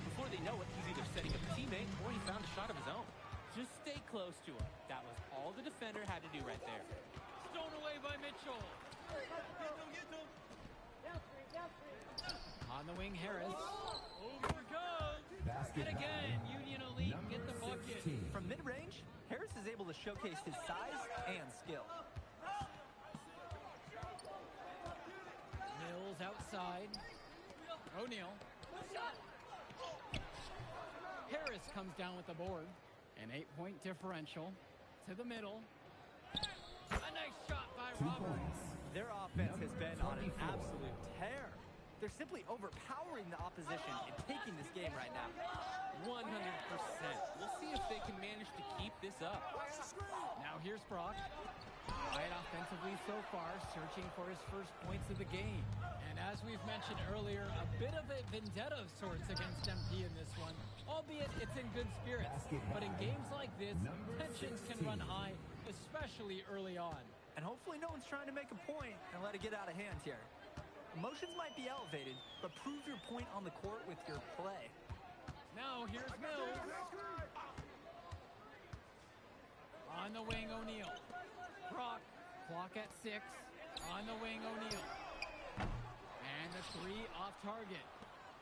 Before they know it, he's either setting up a teammate or he found a shot of his own. Just stay close to him. That was all the defender had to do right there. Stolen away by Mitchell. On the wing, Harris. Over goes. And again, Union Elite get the bucket. From mid-range, Harris is able to showcase his size and skill. Mills outside. O'Neill. Harris comes down with the board. An 8-point differential to the middle. A nice shot by Roberts. Their offense has been on an absolute tear. They're simply overpowering the opposition and taking this game right now. 100%. We'll see if they can manage to keep this up. Now here's Brock. Quiet offensively so far, searching for his first points of the game. And as we've mentioned earlier, a bit of a vendetta of sorts against MP in this one, albeit it's in good spirits. But in games like this, tensions can run high, especially early on. And hopefully no one's trying to make a point and let it get out of hand here. Emotions might be elevated, but prove your point on the court with your play. Now here's Mills. On the wing, O'Neill. Brock, clock at 6. On the wing, O'Neill. And the three off target.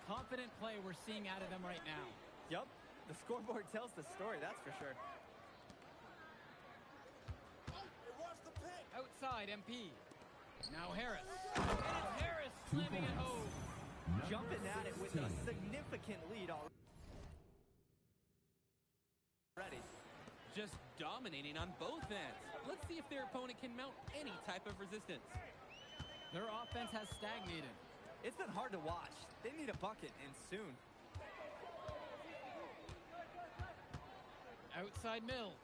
Confident play we're seeing out of them right now. Yup, the scoreboard tells the story, that's for sure. Outside, MP. Now Harris. And it's Harris slamming it home. Jumping at it with a significant lead already. Just dominating on both ends. Let's see if their opponent can mount any type of resistance. Their offense has stagnated. It's been hard to watch. They need a bucket, and soon. Outside Mills.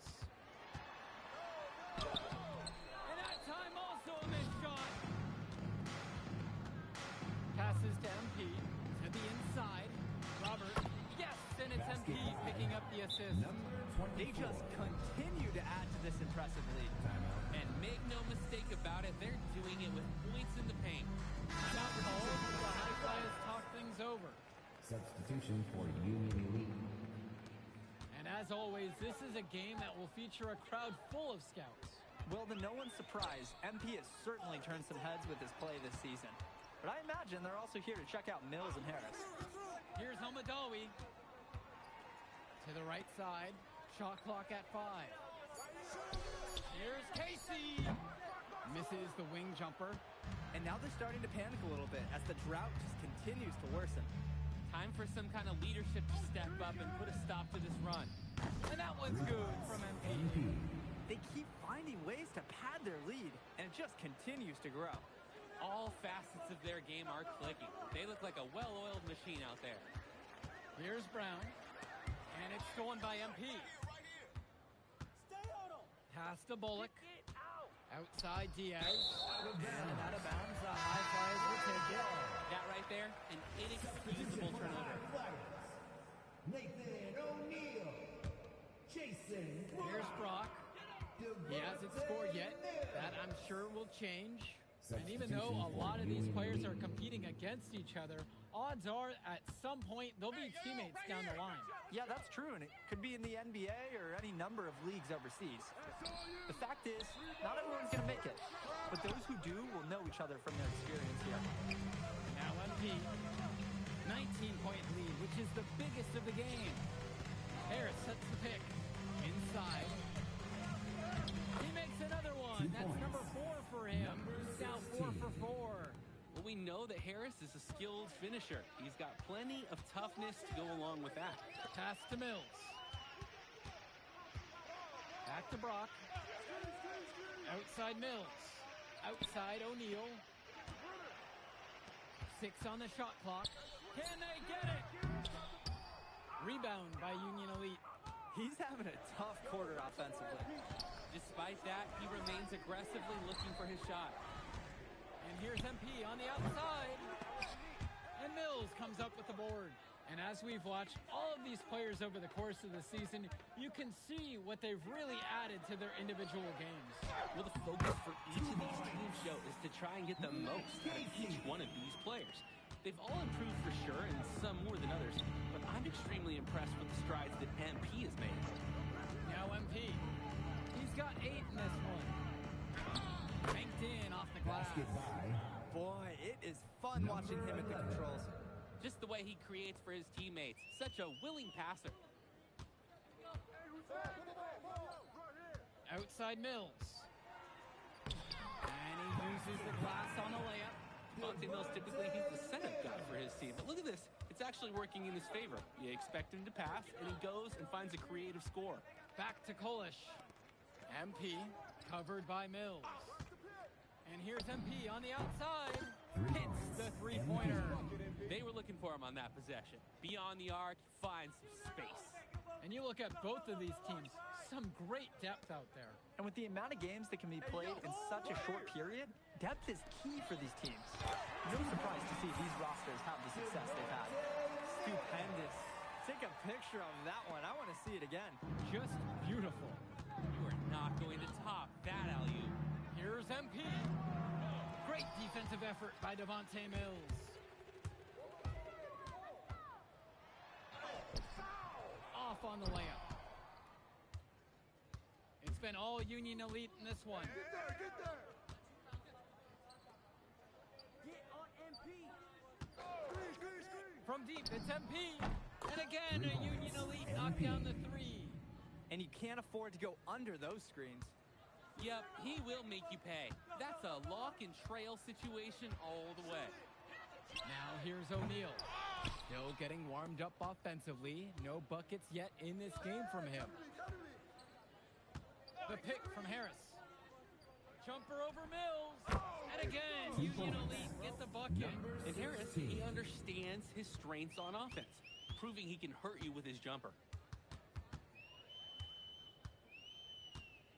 And that time also a missed shot. Passes to MP. To the inside. Robert. Yes, and it's MP picking up the assist. They just continue to add to this impressive lead. And make no mistake about it, they're doing it with points in the paint. Shot call. The High Flyers talk things over. Substitution for Union Elite. And as always, this is a game that will feature a crowd full of scouts. Well, to no one's surprise, MP has certainly turned some heads with his play this season. But I imagine they're also here to check out Mills and Harris. Here's Hamadawi. To the right side. Shot clock at 5. Here's Casey. Misses the wing jumper. And now they're starting to panic a little bit as the drought just continues to worsen. Time for some kind of leadership to step up and put a stop to this run. And that one's good from MP. They keep finding ways to pad their lead, and it just continues to grow. All facets of their game are clicking. They look like a well-oiled machine out there. Here's Brown. And it's stolen by MP. Pass to Bullock. Outside Diaz. And out of bounds. The High Flyers will take it. That right there, an inexcusable turnover. Nathan O'Neal. Jason. Here's Brock. He hasn't scored yet. That, I'm sure, will change. And even though a lot of these players are competing against each other, odds are at some point they'll be teammates down the line. Yeah, that's true, and it could be in the NBA or any number of leagues overseas. The fact is, not everyone's going to make it, but those who do will know each other from their experience here. Now MP, 19-point lead, which is the biggest of the game. Harris sets the pick. Inside. He makes another one. That's number 4 for him. He's now 4 for 4. Well, we know that Harris is a skilled finisher. He's got plenty of toughness to go along with that. Pass to Mills. Back to Brock. Outside Mills. Outside O'Neal. 6 on the shot clock. Can they get it? Rebound by Union Elite. He's having a tough quarter offensively. Despite that, he remains aggressively looking for his shot. And here's MP on the outside. And Mills comes up with the board. And as we've watched all of these players over the course of the season, you can see what they've really added to their individual games. Well, the focus for each of these teams, Joe, is to try and get the most out of each one of these players. They've all improved for sure, and some more than others, but I'm extremely impressed with the strides that MP has made. Now MP. He's got 8 in this one. Banked in off the glass. Boy, it is fun watching him at the controls. Just the way he creates for his teammates. Such a willing passer. Outside Mills. And he uses the glass on the layup. Monte Mills typically he's the setup guy for his team. But look at this. It's actually working in his favor. You expect him to pass, and he goes and finds a creative score. Back to Kolish. MP covered by Mills. And here's MP on the outside. Hits the three-pointer. They were looking for him on that possession. Beyond the arc, finds some space. And you look at both of these teams, some great depth out there. And with the amount of games that can be played in such a short period, depth is key for these teams. No surprise to see these rosters have the success they've had. Stupendous. Take a picture of that one. I want to see it again. Just beautiful. You are not going to top that alley-oop. Here's MP. Great defensive effort by Devontae Mills. Off on the layup. It's been all Union Elite in this one. Get there. Get on MP. From deep, it's MP. And again, a Union Elite knocked down the 3. And you can't afford to go under those screens. Yep, he will make you pay. That's a lock and trail situation all the way. Now here's O'Neal. Still getting warmed up offensively. No buckets yet in this game from him. The pick from Harris. Jumper over Mills. And again, Union Elite get the bucket. And Harris, he understands his strengths on offense, proving he can hurt you with his jumper.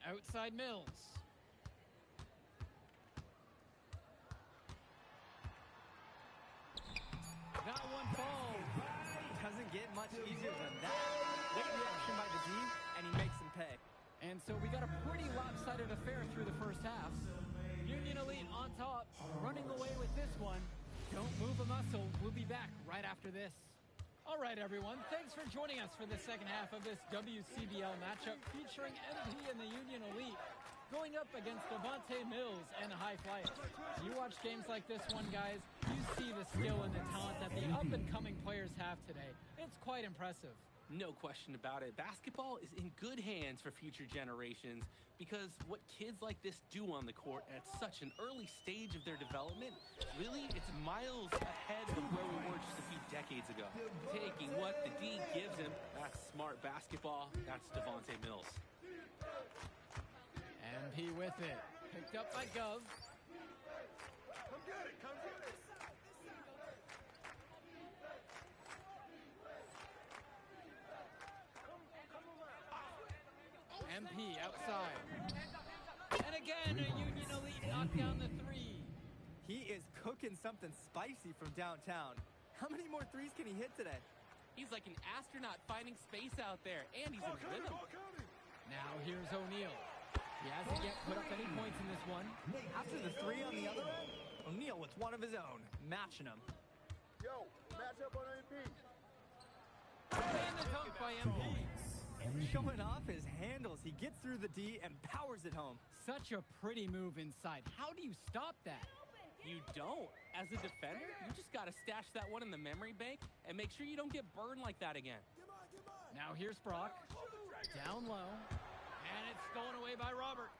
Outside Mills. That one falls. Doesn't get much easier than that. Late reaction by the D, and he makes him pay. And so we got a pretty lopsided affair through the first half. Union Elite on top, running away with this one. Don't move a muscle. We'll be back right after this. All right, everyone. Thanks for joining us for the second half of this WCBL matchup featuring MP and the Union Elite going up against Devontae Mills and the High Flyers. You watch games like this one, guys, you see the skill and the talent that the up-and-coming players have today. It's quite impressive. No question about it. Basketball is in good hands for future generations because what kids like this do on the court at such an early stage of their development, really, it's miles ahead of where we were just a few decades ago. Taking what the D gives him, that's smart basketball, that's Devontae Mills. MP with it. Picked up by Gov. Come get it, come get it. MP outside. And again, a Union Elite knocked down the three. He is cooking something spicy from downtown. How many more threes can he hit today? He's like an astronaut finding space out there, and he's in rhythm. Now here's O'Neal. He hasn't yet put up any points in this one. After the three on the other end, O'Neal with one of his own, matching him. Yo, match up on MP. And the dunk by MP. Showing off his handles, he gets through the D and powers it home. Such a pretty move inside. How do you stop that? You don't. As a defender, you just got to stash that one in the memory bank and make sure you don't get burned like that again. Now here's Brock. Down low. And it's stolen away by Robert.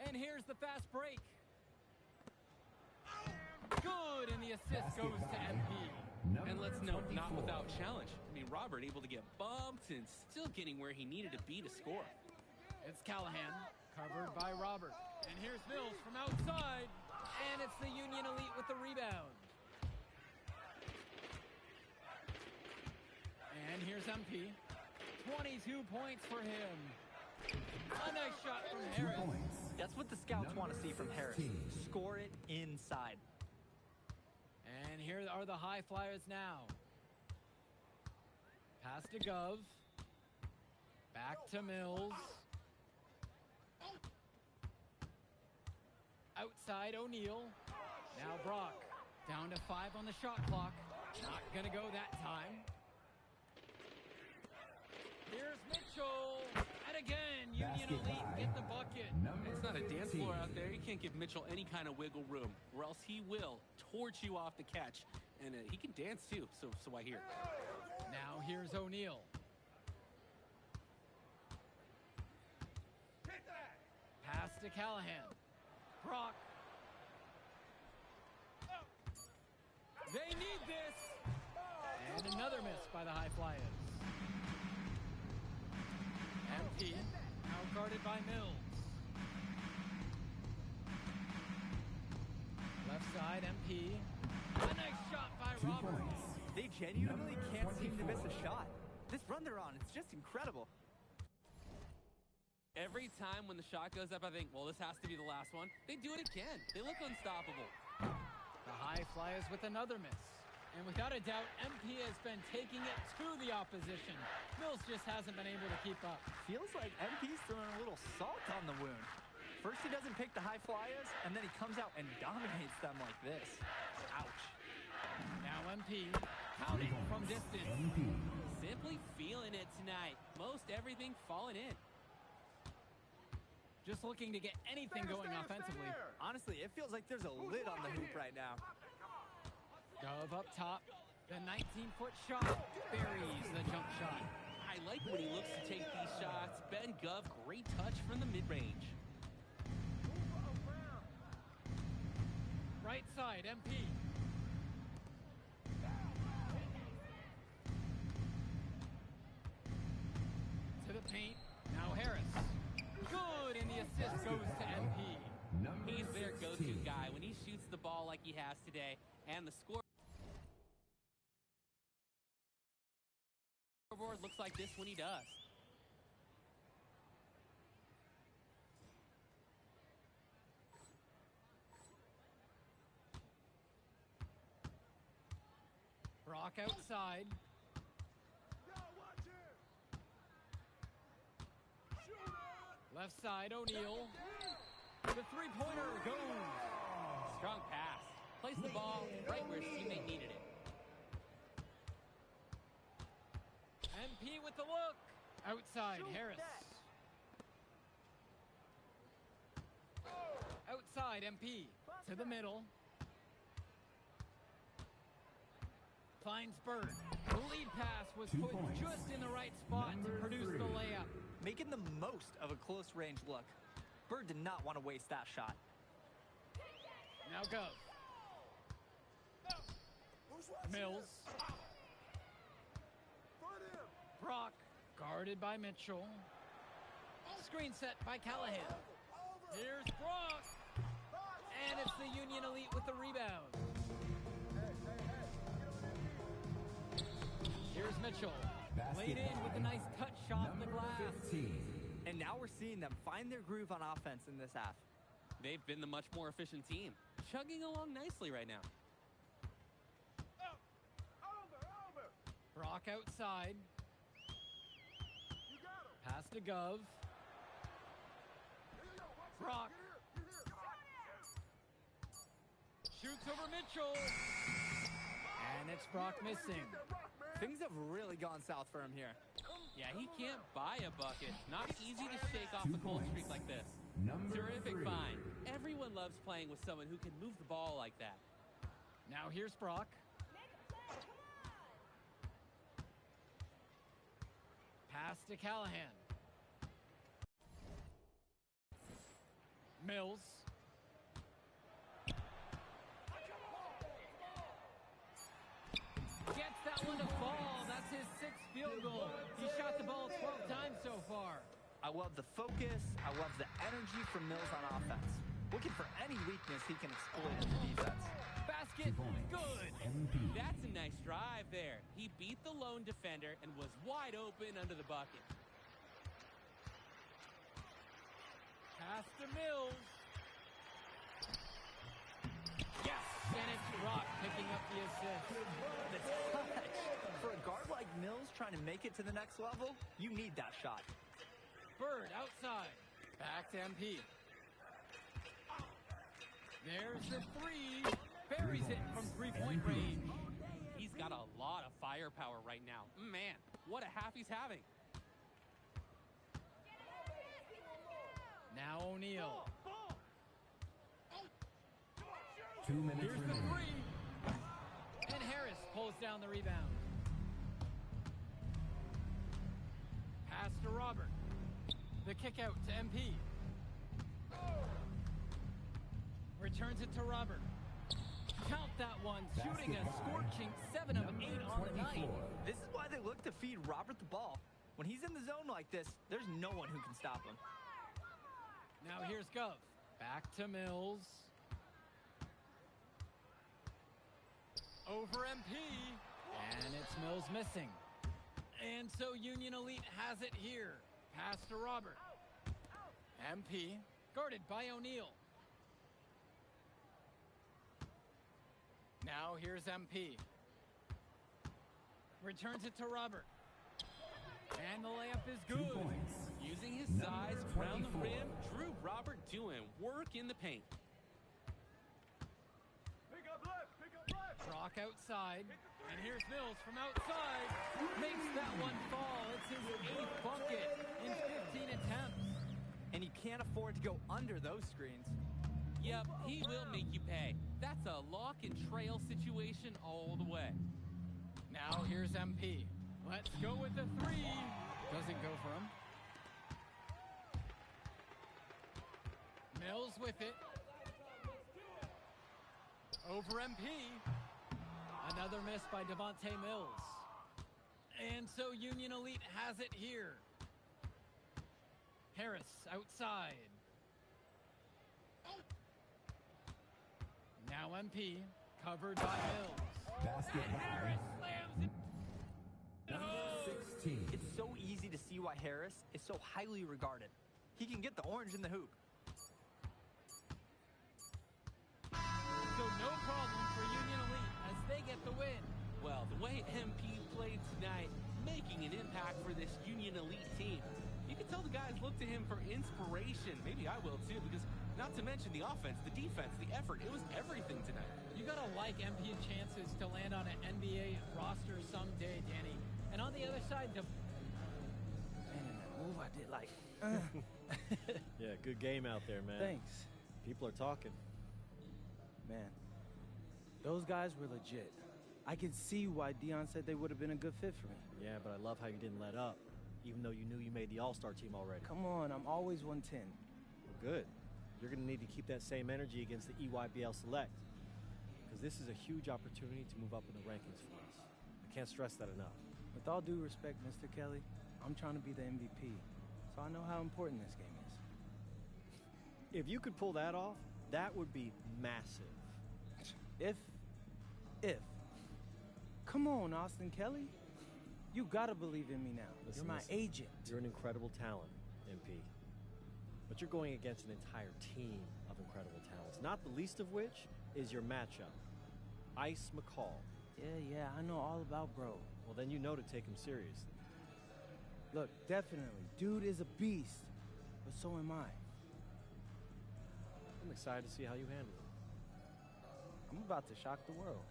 And here's the fast break. Good, and the assist goes to MP. And let's note, not without challenge. I mean, Robert able to get bumped and still getting where he needed to be to score. It's Callahan, covered by Robert. And here's Mills from outside. And it's the Union Elite with the rebound. And here's MP. 22 points for him. A nice shot from Harris. That's what the scouts want to see from Harris. Score it inside. And here are the high flyers now. Pass to Gov. Back to Mills. Outside O'Neal. Now Brock. Down to 5 on the shot clock. Not gonna go that time. Here's Mitchell. And again, Union Elite get the bucket. It's not a dance floor out there. You can't give Mitchell any kind of wiggle room, or else he will torch you off the catch. And he can dance too, so I hear. Now here's O'Neal. Pass to Callahan. Brock. They need this. And another miss by the High Flyers. MP now guarded by Mills. Left side, MP. A nice shot by Robert. They genuinely can't seem to miss a shot. This run they're on, it's just incredible. Every time when the shot goes up, I think, well, this has to be the last one. They do it again. They look unstoppable. The High Flyers with another miss. And without a doubt, MP has been taking it to the opposition. Mills just hasn't been able to keep up. Feels like MP's throwing a little salt on the wound. First he doesn't pick the High Flyers, and then he comes out and dominates them like this. Ouch. Now MP, counting from distance. Simply feeling it tonight. Most everything falling in. Just looking to get anything going offensively. Honestly, it feels like there's a lid on the hoop right now. Gov up top. The 19-foot shot buries the jump shot. I like when he looks to take these shots. Ben Gov, great touch from the mid-range. Right side, MP. To the paint. Now Harris. Good, and the assist goes to MP. He's their go-to guy when he shoots the ball like he has today. And the scoreboard looks like this when he does. Brock outside. Left side, O'Neal. The three-pointer goes. Strong pass. Placed the ball right where his teammate needed it. MP with the look. Outside, Harris. Outside, MP. To the middle. finds Bird. The lead pass was put just in the right spot to produce the layup. Making the most of a close range look. Bird did not want to waste that shot. Now Gov. Mills. Brock, guarded by Mitchell. Screen set by Callahan. Here's Brock. And it's the Union Elite with the rebound. Here's Mitchell. Laid in with a nice touch shot in the glass. 15. And now we're seeing them find their groove on offense in this half. They've been the much more efficient team, chugging along nicely right now. Brock outside. Pass to Gov. Brock. Shoots over Mitchell. And it's Brock missing. Things have really gone south for him here. Yeah, he can't buy a bucket. Not easy to shake off a cold streak like this. Terrific find. Everyone loves playing with someone who can move the ball like that. Now here's Brock. Pass to Callahan. Mills. Gets that one to fall. That's his 6th field goal. He shot the ball 12 times so far. I love the focus. I love the energy from Mills on offense. Looking for any weakness he can exploit in the defense. Basket, good. That's a nice drive there. He beat the lone defender and was wide open under the bucket. Pass to Mills. Yes, and it's Brock picking up the assist. The touch. For a guard like Mills trying to make it to the next level, you need that shot. Bird outside. Back to MP. There's the 3. Buries it from 3-point range. He's got a lot of firepower right now. Man, what a half he's having. Now O'Neal. 2 minutes Here's the remaining. 3. And Harris pulls down the rebound. Pass to Robert. The kick out to MP. Returns it to Robert. Count that one, shooting a scorching 7 of 8 on the night. This is why they look to feed Robert the ball. When he's in the zone like this, there's no one who can stop him. Now here's Gov. Back to Mills. Over MP. And it's Mills missing. And so Union Elite has it here. Pass to Robert. MP, guarded by O'Neal. Now here's MP. Returns it to Robert. And the layup is good. Using his size around the rim, Drew Robert doing work in the paint. Brock outside. And here's Mills from outside. Makes that one fall. It's his 8th bucket in 15 attempts. And you can't afford to go under those screens. Yep, he will make you pay. That's a lock and trail situation all the way. Now here's MP. Let's go with the 3. Doesn't go for him. Mills with it. Over MP. Another miss by Devontae Mills. And so Union Elite has it here. Harris outside. Now MP, covered by Mills. Basket And Harris slams it. Number 16. It's so easy to see why Harris is so highly regarded. He can get the orange in the hoop. So no problem for Union Elite as they get the win. Well, the way MP played tonight, making an impact for this Union Elite team. You can tell the guys look to him for inspiration. Maybe I will too, because not to mention the offense, the defense, the effort. It was everything tonight. You gotta like MP's chances to land on an NBA roster someday, Danny. And on the other side, man, in that move I did like. Yeah, good game out there, man. Thanks. People are talking. Man, those guys were legit. I could see why Dion said they would have been a good fit for me. Yeah, but I love how you didn't let up, even though you knew you made the All-Star team already. Come on, I'm always 110. Well, good. You're going to need to keep that same energy against the EYBL Select, because this is a huge opportunity to move up in the rankings for us. I can't stress that enough. With all due respect, Mr. Kelly, I'm trying to be the MVP, so I know how important this game is. If you could pull that off, that would be massive. If. Come on, Austin Kelly. You gotta believe in me now. Listen, You're my agent. You're an incredible talent, MP. But you're going against an entire team of incredible talents, not the least of which is your matchup, Ice McCall. Yeah, I know all about bro. Well, then you know to take him seriously. Look, definitely. Dude is a beast, but so am I. I'm excited to see how you handle it. I'm about to shock the world.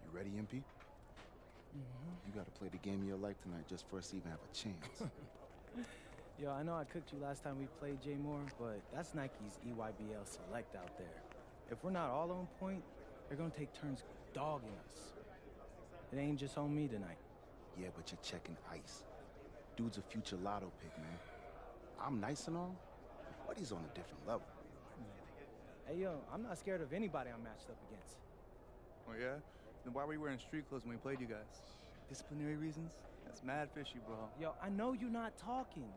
You ready, MP? You gotta play the game of your life tonight just for us to even have a chance. Yo, I know I cooked you last time we played J Moore, but that's Nike's EYBL Select out there. If we're not all on point, they're gonna take turns dogging us. It ain't just on me tonight. Yeah, but you're checking Ice. Dude's a future lotto pick, man. I'm nice and all, but he's on a different level. Hey, yo, I'm not scared of anybody I'm matched up against. Oh, yeah? Then why were you wearing street clothes when we played you guys? Disciplinary reasons? That's mad fishy, bro. Yo, I know you're not talking.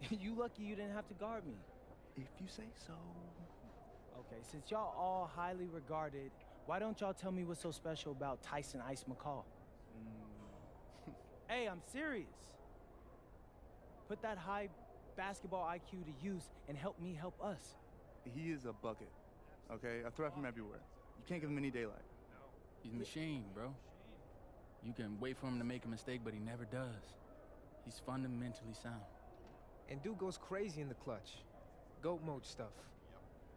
You lucky you didn't have to guard me. If you say so. Okay, since y'all all highly regarded, why don't y'all tell me what's so special about Tyson Ice McCall? Hey, I'm serious. Put that high basketball IQ to use and help me help us. He is a bucket, okay? I threat from everywhere. You can't give him any daylight. He's a machine, bro. You can wait for him to make a mistake, but he never does. He's fundamentally sound. And dude goes crazy in the clutch. Goat mode stuff.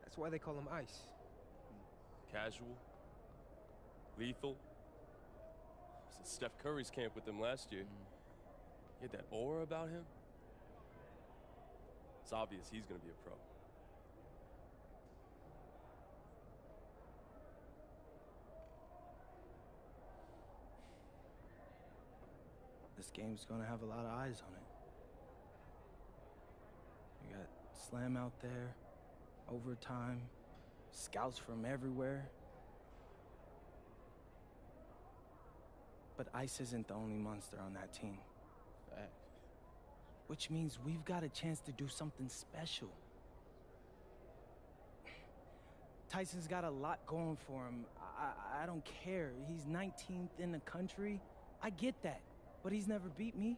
That's why they call him Ice. Casual. Lethal. I was at Steph Curry's camp with him last year. He had that aura about him. It's obvious he's gonna be a pro. This game's gonna have a lot of eyes on it. You got Slam out there, overtime, scouts from everywhere. But Ice isn't the only monster on that team. Fact. Which means we've got a chance to do something special. Tyson's got a lot going for him. I don't care. He's 19th in the country. I get that, but he's never beat me.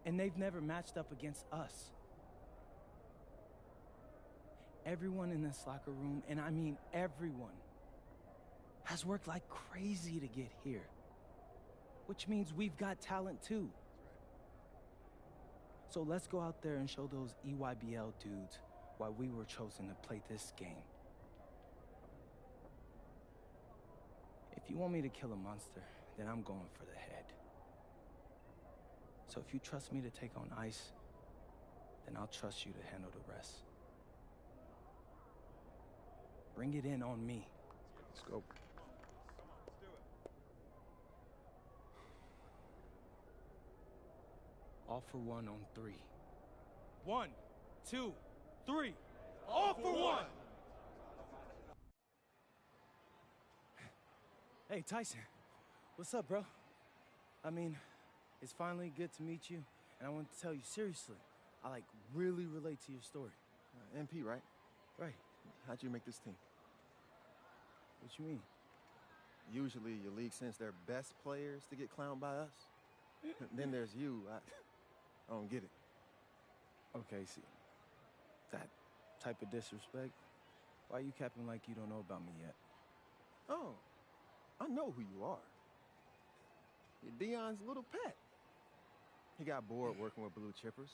And they've never matched up against us. Everyone in this locker room, and I mean everyone, has worked like crazy to get here. Which means we've got talent too. So let's go out there and show those EYBL dudes why we were chosen to play this game. If you want me to kill a monster, then I'm going for the head. So if you trust me to take on Ice, then I'll trust you to handle the rest. Bring it in on me. Let's go. All for one on 3. 1, 2, 3. All for one! Hey, Tyson. What's up, bro? I mean, it's finally good to meet you, and I want to tell you seriously, I really relate to your story. MP, right? Right. How'd you make this team? What you mean? Usually your league sends their best players to get clowned by us. Then there's you. I don't get it. Okay, see, that type of disrespect, why you capping like you don't know about me yet? Oh, I know who you are. You're Dion's little pet. He got bored working with blue chippers,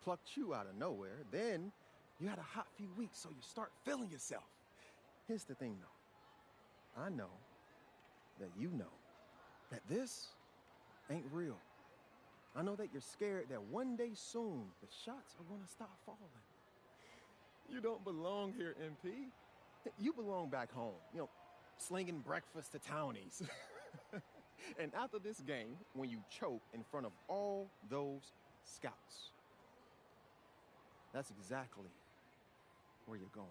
plucked you out of nowhere, then you had a hot few weeks, so you start feeling yourself. Here's the thing, though. I know that you know that this ain't real. I know that you're scared that one day soon the shots are gonna stop falling. You don't belong here, MP. You belong back home, slinging breakfast to townies. And after this game, when you choke in front of all those scouts, that's exactly where you're going.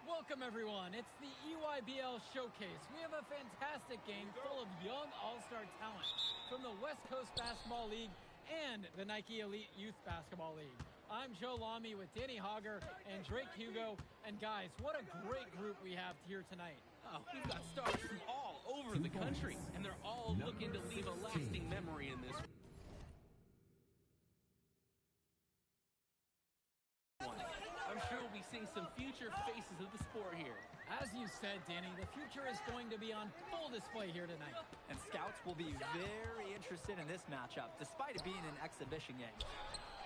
Welcome, everyone. It's the EYBL Showcase. We have a fantastic game full of young all-star talent from the West Coast Basketball League and the Nike Elite Youth Basketball League. I'm Joe Lamy with Danny Hogger and Drake Hugo. And guys, what a great group we have here tonight. Oh, we've got stars from all over the country, and they're all looking to leave a lasting memory in this one. I'm sure we'll be seeing some future faces of the sport here. As you said, Danny, the future is going to be on full display here tonight. And scouts will be very interested in this matchup, despite it being an exhibition game.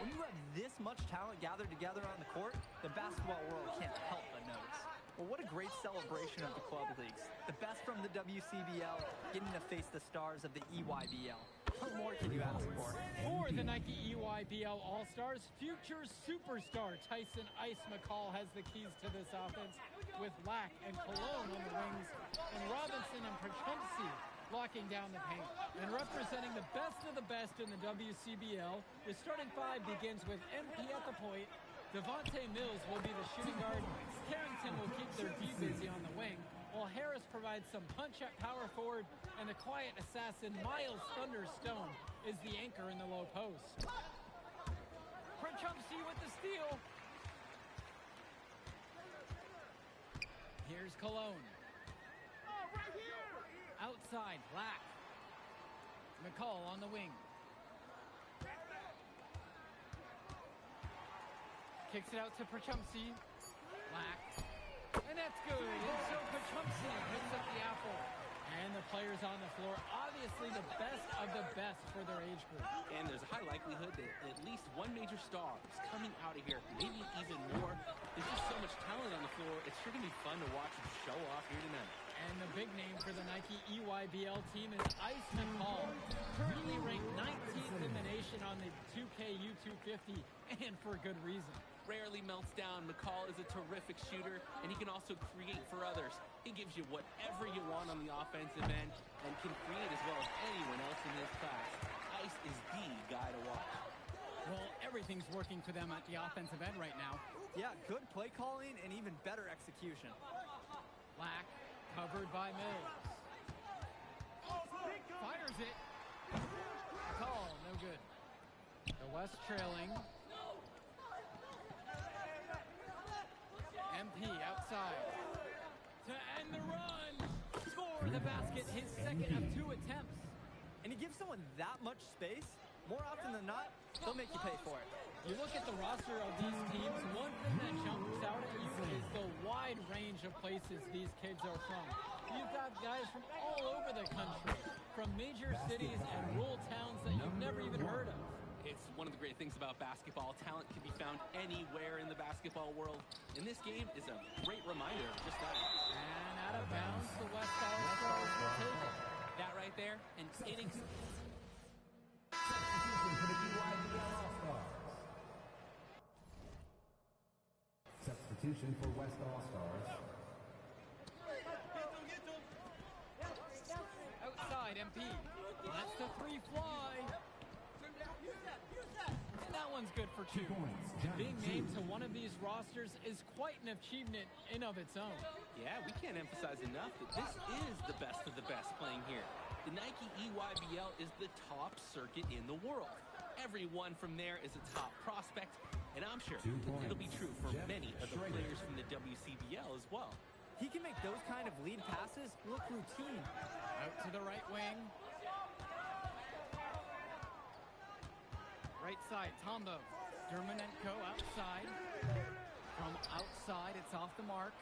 When you have this much talent gathered together on the court, the basketball world can't help but notice. Well, what a great celebration of the club leagues. The best from the WCBL getting to face the stars of the EYBL. What more can you ask for? For the Nike EYBL All-Stars, future superstar Tyson Ice McCall has the keys to this offense, with Lack and Cologne on the wings, and Robinson and Perchumsey locking down the paint. And representing the best of the best in the WCBL, the starting 5 begins with MP at the point. Devontae Mills will be the shooting guard. Carrington will keep their D busy on the wing, while Harris provides some punch at power forward, and the quiet assassin Miles Thunderstone is the anchor in the low post. Perchumsey with the steal. Here's Cologne. Outside, Lack. McCall on the wing. Kicks it out to Perchumsey. Lack. And that's good. And so Perchumsey picks up the apple. And the players on the floor, obviously the best of the best for their age group. And there's a high likelihood that at least one major star is coming out of here, maybe even more. There's just so much talent on the floor. It's sure going to be fun to watch them show off here tonight. And the big name for the Nike EYBL team is Ice McCall, currently ranked 19th in the nation on the 2K U250, and for good reason. Rarely melts down. McCall is a terrific shooter, and he can also create for others. He gives you whatever you want on the offensive end and can create as well as anyone else in this class. Ice is the guy to watch. Well, everything's working for them at the offensive end right now. Yeah, good play calling and even better execution. Lack, covered by Mills. Fires Fires it. Call, no good. The West trailing. MP outside. To end the run. Score the basket, his second of 2 attempts. And you give someone that much space, more often than not, they'll make you pay for it. You look at the roster of these teams, one thing that jumps out at you is the wide range of places these kids are from. You've got guys from all over the country, from major cities and rural towns that you've never even heard of. It's one of the great things about basketball. Talent can be found anywhere in the basketball world. And this game is a great reminder of just that. And out of bounds, the West All-Stars will take it. That right there, an innings. Substitution for West All-Stars. Outside, MP. That's the 3 fly. And that one's good for 2. Being named to one of these rosters is quite an achievement in of its own. Yeah, we can't emphasize enough that this is the best of the best playing here. The Nike EYBL is the top circuit in the world. Everyone from there is a top prospect, and I'm sure it'll be true for many of the players from the WCBL as well. He can make those kind of lead passes look routine. Out to the right wing. Right side, Tombo. Dermanenko outside. From outside, it's off the mark.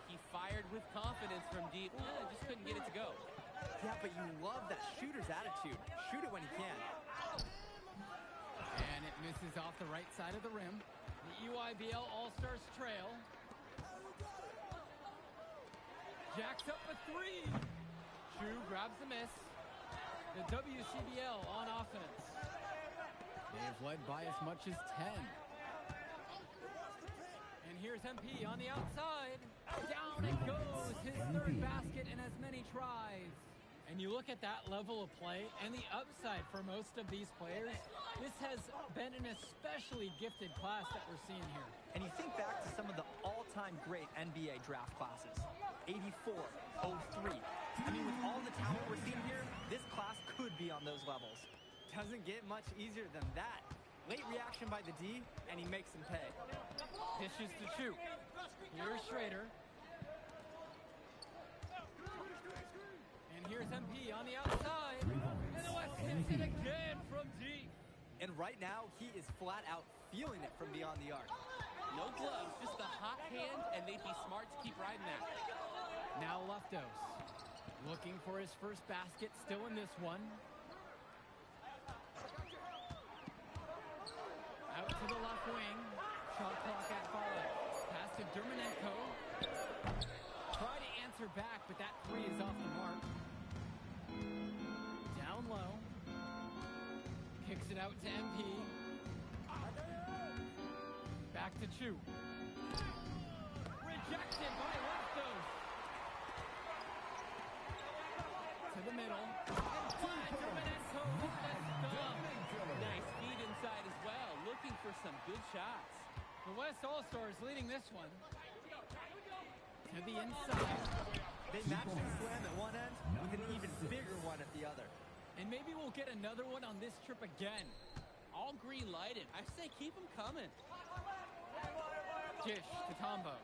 He fired with confidence from deep. Just couldn't get it to go. Yeah, but you love that shooter's attitude. Shoot it when he can. And it misses off the right side of the rim. The EYBL All-Stars trail. Jacks up a 3. Chu grabs the miss. The WCBL on offense. They've led by as much as 10. And here's MP on the outside. Down it goes. His third basket in as many tries. And you look at that level of play and the upside for most of these players, this has been an especially gifted class that we're seeing here. And you think back to some of the all-time great NBA draft classes. 84, 03. I mean, with all the talent we're seeing here, this class could be on those levels. Doesn't get much easier than that. Late reaction by the D, and he makes them pay. Dishes to Chu. Here's Schrader. And here's MP on the outside. And the West hits it again from deep. And right now, he is flat out feeling it from beyond the arc. No gloves, just the hot hand, and they'd be smart to keep riding that. Now Leftos. Looking for his first basket, still in this one. Out to the left wing. Shot clock at 5. Pass to Dermanenko. Try to answer back, but that 3 is off the mark. Down low. Kicks it out to MP. Back to Chu. Rejected by Leftos. To the middle. And Dermanenko with the stop. Nice feed inside as well. Looking for some good shots. The West All-Stars leading this one. To the inside. They match the slam at one end with an even bigger one at the other. And maybe we'll get another one on this trip again. All green lighted. I say keep them coming. Dish to Tombo.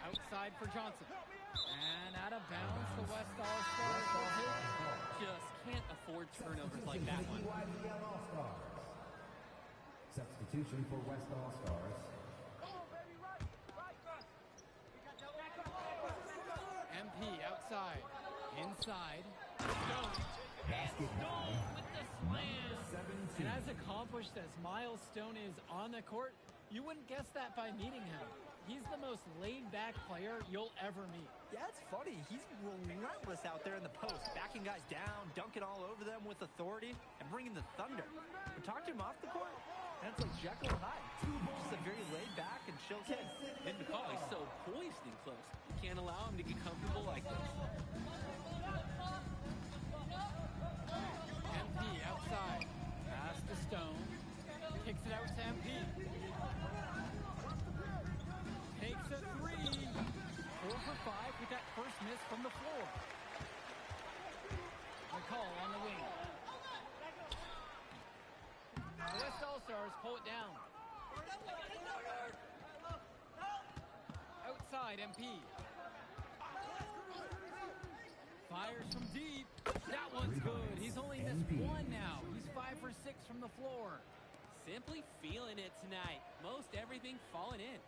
Outside for Johnson. And out of bounds, the West All-Stars will take it. Just can't afford turnovers like that one. Substitution for West All-Stars. MP outside. Inside. Stone. And Stone with the slam. And as accomplished as Miles Stone is on the court, you wouldn't guess that by meeting him. He's the most laid-back player you'll ever meet. Yeah, it's funny. He's relentless out there in the post, backing guys down, dunking all over them with authority, and bringing the thunder. But talk to him off the court, and it's like Jekyll and Hyde. Just a very laid-back and chill kid. And because he's so poised and close, you can't allow him to get comfortable like this. MP outside. Pass to Stone. Kicks it out to MP. Takes a 3. 4 for 5 with that first miss from the floor. McCall on the wing. The West All-Stars pull it down. Outside, MP. Fires from deep. That one's good. He's only missed one now. He's 5 for 6 from the floor. Simply feeling it tonight. Most everything falling in.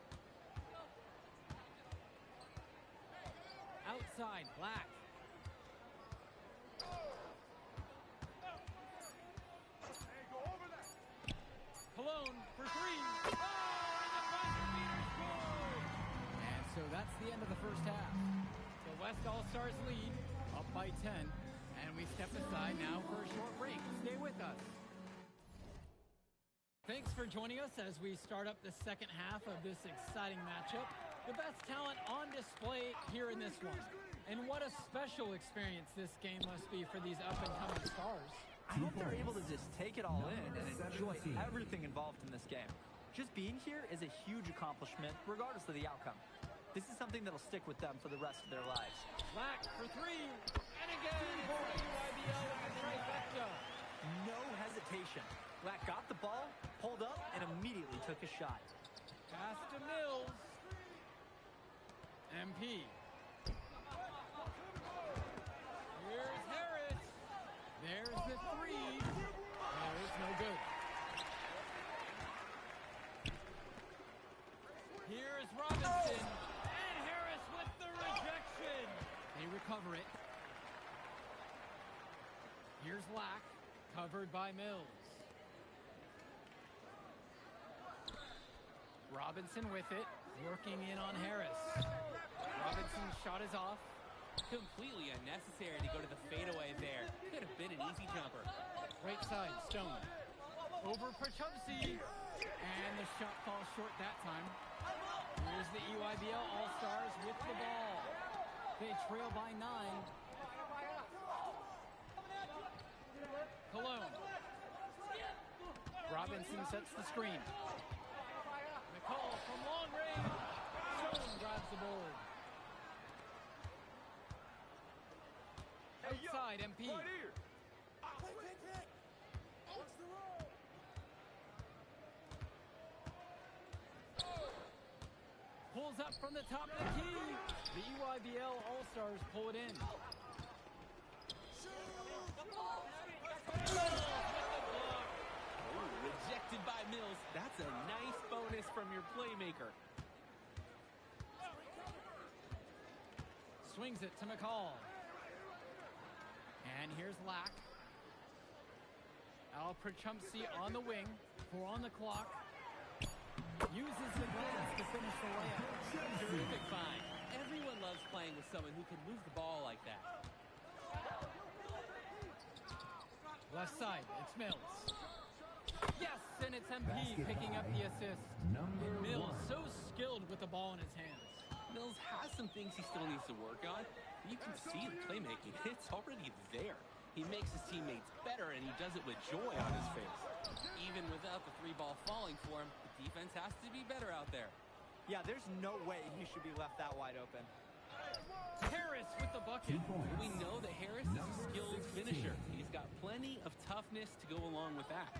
Outside, Black. Cologne for 3. Oh, and the buzzer beater's good. And so that's the end of the first half. The West All-Stars lead, up by 10. And we step aside now for a short break. Stay with us. Thanks for joining us as we start up the second half of this exciting matchup. The best talent on display here in this one. And what a special experience this game must be for these up-and-coming stars. I hope they're able to just take it all in and enjoy everything involved in this game. Just being here is a huge accomplishment, regardless of the outcome. This is something that'll stick with them for the rest of their lives. Black for 3, and again for UIBL with the trifecta. No hesitation. Black got the ball, pulled up, and immediately took a shot. Pass to Mills. MP. Here's Harris. There's the 3. There's no good. Here's Robinson. And Harris with the rejection. They recover it. Here's Lack. Covered by Mills. Robinson with it. Working in on Harris. Robinson's shot is off. Completely unnecessary to go to the fadeaway there. Could have been an easy jumper. Right side, Stone. Over Prachumsky. And the shot falls short that time. Here's the EYBL All-Stars with the ball. They trail by 9. Cologne. Robinson sets the screen. McCall from long range. Stone grabs the board. Outside, MP. Right here. Pulls up from the top of the key. The EYBL All-Stars pull it in. Rejected by Mills. That's a nice bonus from your playmaker. Swings it to McCall. And here's Lack. Al Prachumsky on the wing. 4 on the clock. Uses the glass to finish the layup. Terrific find. Everyone loves playing with someone who can move the ball like that. Left side, it's Mills. Yes, and it's MP picking up the assist. Mills so skilled with the ball in his hands. Mills has some things he still needs to work on. You can see the playmaking. It's already there. He makes his teammates better, and he does it with joy on his face. Even without the 3-ball falling for him, the defense has to be better out there. Yeah, there's no way he should be left that wide open. Harris with the bucket. We know that Harris is a skilled finisher. He's got plenty of toughness to go along with that.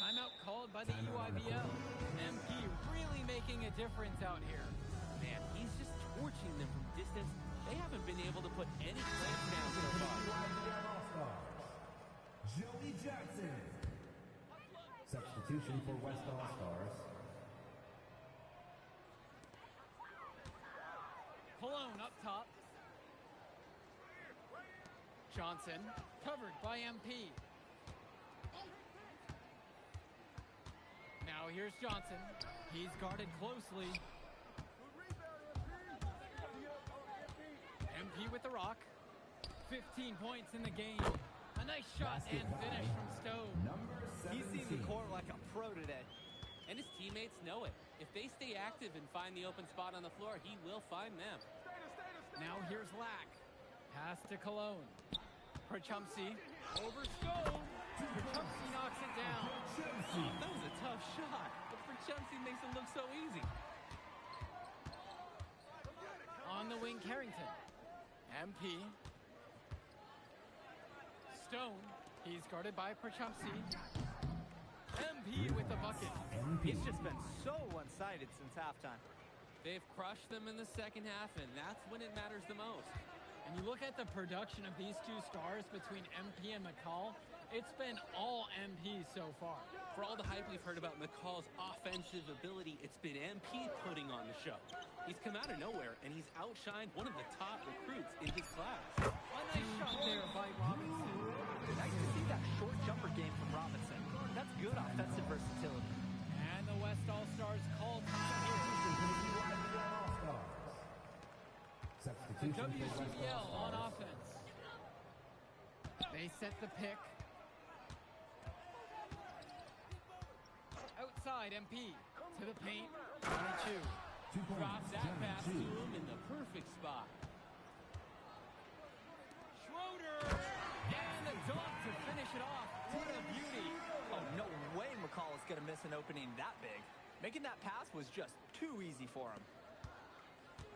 Timeout called by the UIBL. MP really making a difference out here. Man, he's just torching them from distance. They haven't been able to put any clamps down so far. Joey Jackson. Substitution for West All-Stars. Cologne up top. Johnson covered by MP. Now here's Johnson. He's guarded closely. MP with the rock. 15 points in the game. A nice shot and finish from Stone. He's seen the court like a pro today. And his teammates know it. If they stay active and find the open spot on the floor, he will find them. Now here's Lack. Pass to Cologne. Prachumsky over Stone. Chelsea knocks it down. Oh, that was a tough shot, but for Chelsea makes it look so easy. On the wing, Carrington. MP. Stone. He's guarded by Perchumsey. MP with the bucket. It's just been so one-sided since halftime. They've crushed them in the second half, and that's when it matters the most. And you look at the production of these two stars between MP and McCall, it's been all MP so far. For all the hype we've heard about McCall's offensive ability, it's been MP putting on the show. He's come out of nowhere, and he's outshined one of the top recruits in his class. A nice shot there by Robinson. Nice to see that short jumper game from Robinson. That's good offensive versatility. And the West All-Stars called the WCBL on offense. They set the pick. Outside, MP to the paint. 22. Drops that pass to him in the perfect spot. Schroeder! And a dunk to finish it off. What a beauty. Oh, no way McCall is going to miss an opening that big. Making that pass was just too easy for him.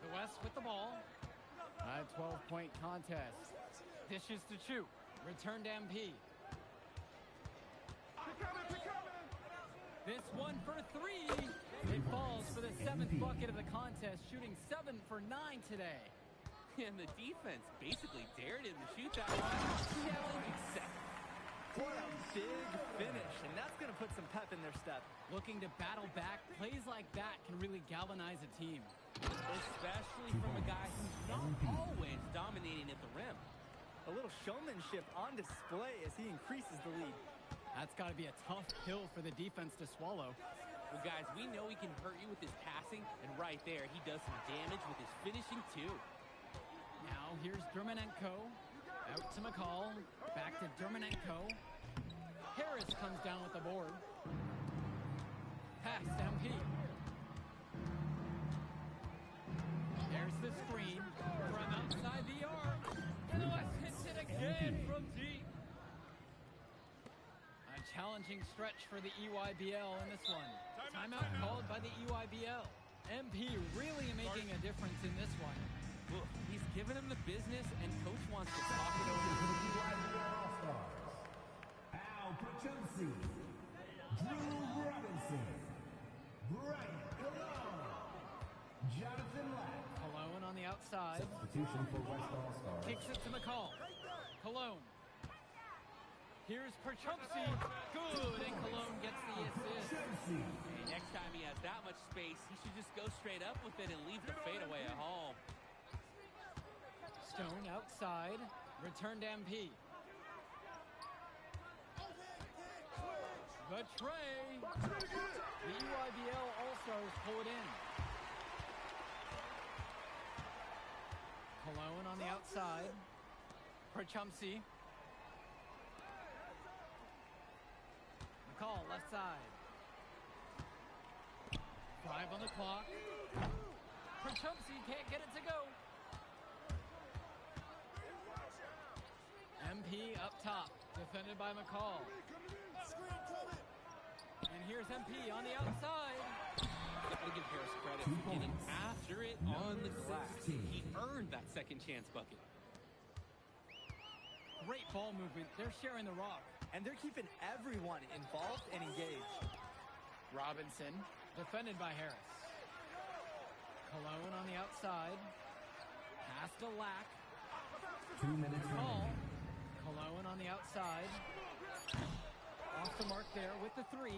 The West with the ball. A 12-point contest. Dishes to Chu. Return to MP. This one for three. It falls for the 7th bucket of the contest, shooting 7 for 9 today. And the defense basically dared him to shoot that one. Challenge accepted. What a big finish, and that's going to put some pep in their step. Looking to battle back, plays like that can really galvanize a team. Especially from a guy who's not always dominating at the rim. A little showmanship on display as he increases the lead. That's got to be a tough pill for the defense to swallow. Well, guys, we know he can hurt you with his passing, and right there, he does some damage with his finishing, too. Now, here's Dermanenko. Out to McCall. Back to Dermanenko. Harris comes down with the board. Pass to MP. There's the screen from outside the arc. And the West hits it again from deep. A challenging stretch for the EYBL in this one. Timeout called by the EYBL. MP really making a difference in this one. Look, he's giving him the business, and coach wants to talk it over. Al Perchumsey, Drew Robinson, Brian Cologne, Jonathan Lack. Cologne on the outside. Substitution for West All-Stars. Kicks it to McCall. Cologne. Here's Perchumsey. Good, and Cologne gets the assist. Hey, next time he has that much space, he should just go straight up with it and leave the fadeaway at home. Stone outside. Return to MP. The tray. The EYBL All-Stars pull it in. Cologne on the outside. Perchumsey. McCall left side. 5 on the clock. Perchumsey can't get it to go. MP up top, defended by McCall. And here's MP on the outside. Gotta give Harris credit for getting after it on the glass. He earned that second chance bucket. Great ball movement. They're sharing the rock. And they're keeping everyone involved and engaged. Robinson, defended by Harris. Cologne on the outside. Pass to Lack. 2 minutes Call. Cologne on the outside. Off the mark there with the 3.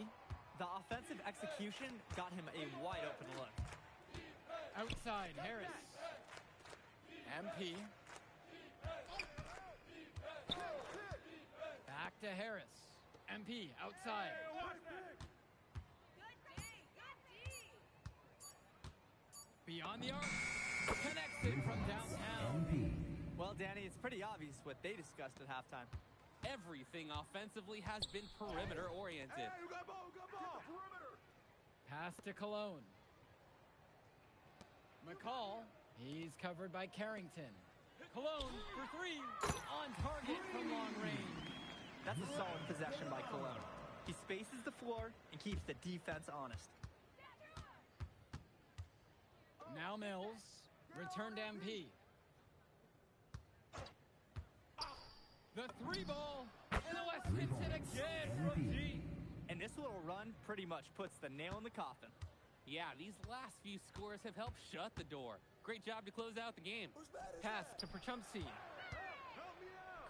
The offensive execution got him a wide open look. Outside, Harris. MP. Back to Harris. MP outside. Beyond the arc. Connected from downtown. Well, Danny, it's pretty obvious what they discussed at halftime. Everything offensively has been perimeter oriented. Hey, you got ball, perimeter. Pass to Cologne. McCall. He's covered by Carrington. Cologne for 3. On target from long range. That's a solid possession by Cologne. He spaces the floor and keeps the defense honest. Now Mills. Return to MP. The three ball. And the West hits it again from G. And this little run pretty much puts the nail in the coffin. Yeah, these last few scores have helped shut the door. Great job to close out the game. Pass to Perchumsey.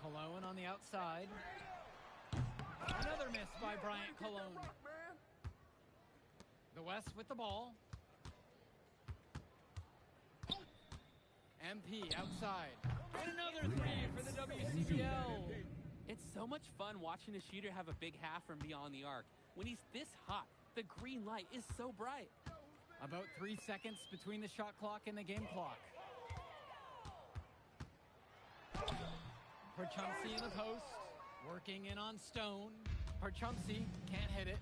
Cologne on the outside. Another miss by Bryant Cologne. The West with the ball. MP outside. And another three for the WCBL. It's so much fun watching a shooter have a big half from beyond the arc. When he's this hot, the green light is so bright. About 3 seconds between the shot clock and the game clock. Perchumsey in the post. Working in on Stone. Perchumsey can't hit it.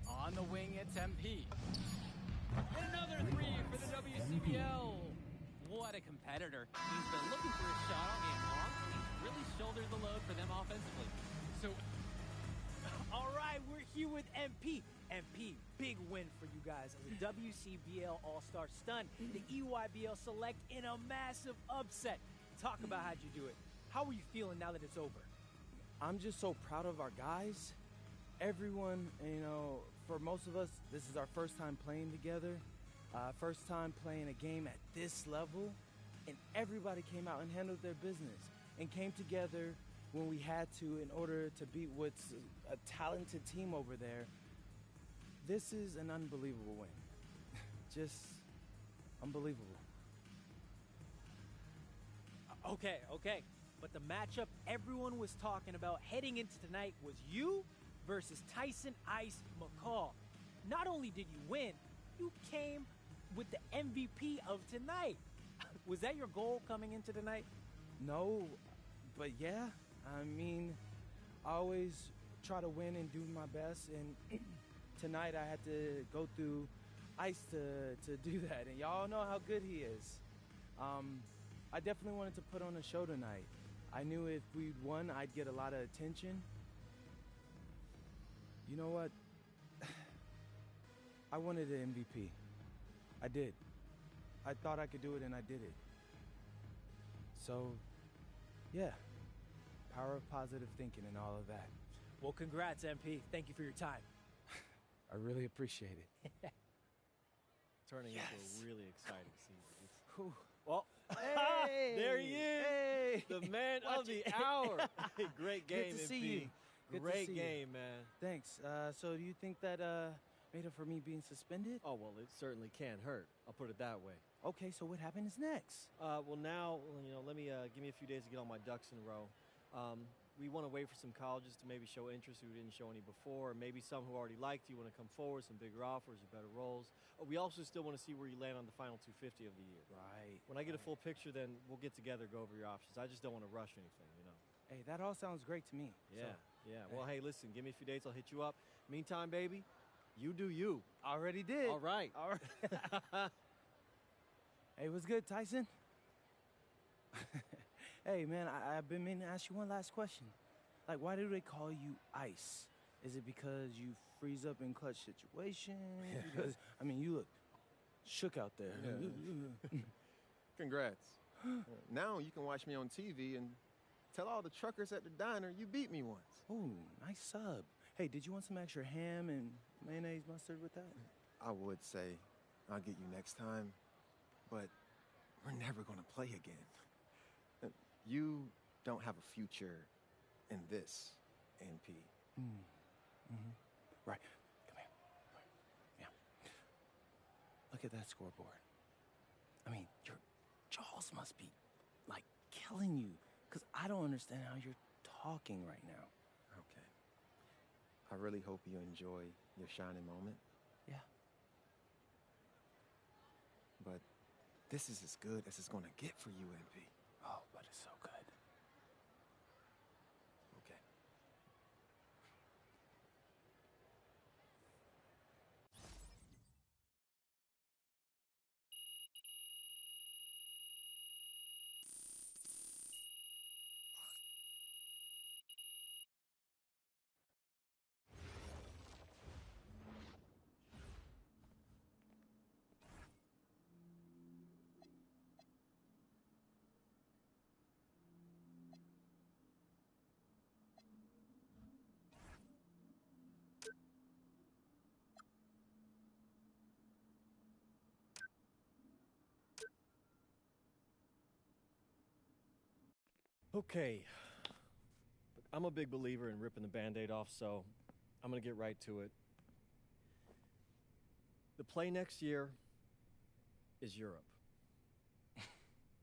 On the wing, it's MP. And another three for the WCBL. What a competitor. He's been looking for a shot all game long. He's really shouldered the load for them offensively. So, all right, we're here with MP. MP, big win for you guys as a WCBL All-Star stun. The EYBL select in a massive upset. Talk about how'd you do it. How are you feeling now that it's over? I'm just so proud of our guys. Everyone, you know, for most of us, this is our first time playing together. First time playing a game at this level. And everybody came out and handled their business and came together when we had to in order to beat what's a talented team over there. This is an unbelievable win. Just unbelievable. Okay. But the matchup everyone was talking about heading into tonight was you versus Tyson Ice McCall. Not only did you win, you came with the MVP of tonight. Was that your goal coming into tonight? No, but yeah. I mean, I always try to win and do my best, and tonight I had to go through Ice to do that, and y'all know how good he is. I definitely wanted to put on a show tonight. I knew if we'd won, I'd get a lot of attention. You know what? I wanted an MVP. I did. I thought I could do it, and I did it. So, yeah. Power of positive thinking and all of that. Well, congrats, MP. Thank you for your time. I really appreciate it. Turning into a really exciting season. Whew. Well, Hey! there he is, Hey! the man of the hour. Great game, Good to see MP. you. Good to Great see game, you. man. Thanks. So do you think that made up for me being suspended? Oh, well, it certainly can't hurt. I'll put it that way. Okay, so what happens next? Well, now, let me give me a few days to get all my ducks in a row. We want to wait for some colleges to maybe show interest who didn't show any before, or maybe some who already liked you want to come forward, some bigger offers or better roles. We also still want to see where you land on the final 250 of the year. Right. When I get a full picture, then we'll get together, go over your options. I just don't want to rush anything, Hey, that all sounds great to me. Yeah, So, yeah. Well, hey, listen, give me a few days, I'll hit you up. Meantime, baby, you do you. Already did. All right. All right. Hey, what's good, Tyson? Hey, man, I've been meaning to ask you one last question. Like, why do they call you Ice? Is it because you freeze up in clutch situations? Because, I mean, you look shook out there. Yeah. Congrats. Now you can watch me on TV and tell all the truckers at the diner you beat me once. Ooh, nice sub. Hey, did you want some extra ham and mayonnaise mustard with that? I would say I'll get you next time, but we're never going to play again. You don't have a future in this, NP. Right. Come here. Yeah. Look at that scoreboard. I mean, your jaws must be, like, killing you, because I don't understand how you're talking right now. Okay. I really hope you enjoy your shining moment. Yeah. But this is as good as it's going to get for you, NP. Oh, but it's so good. Okay. I'm a big believer in ripping the Band-Aid off, so I'm going to get right to it. The play next year is Europe.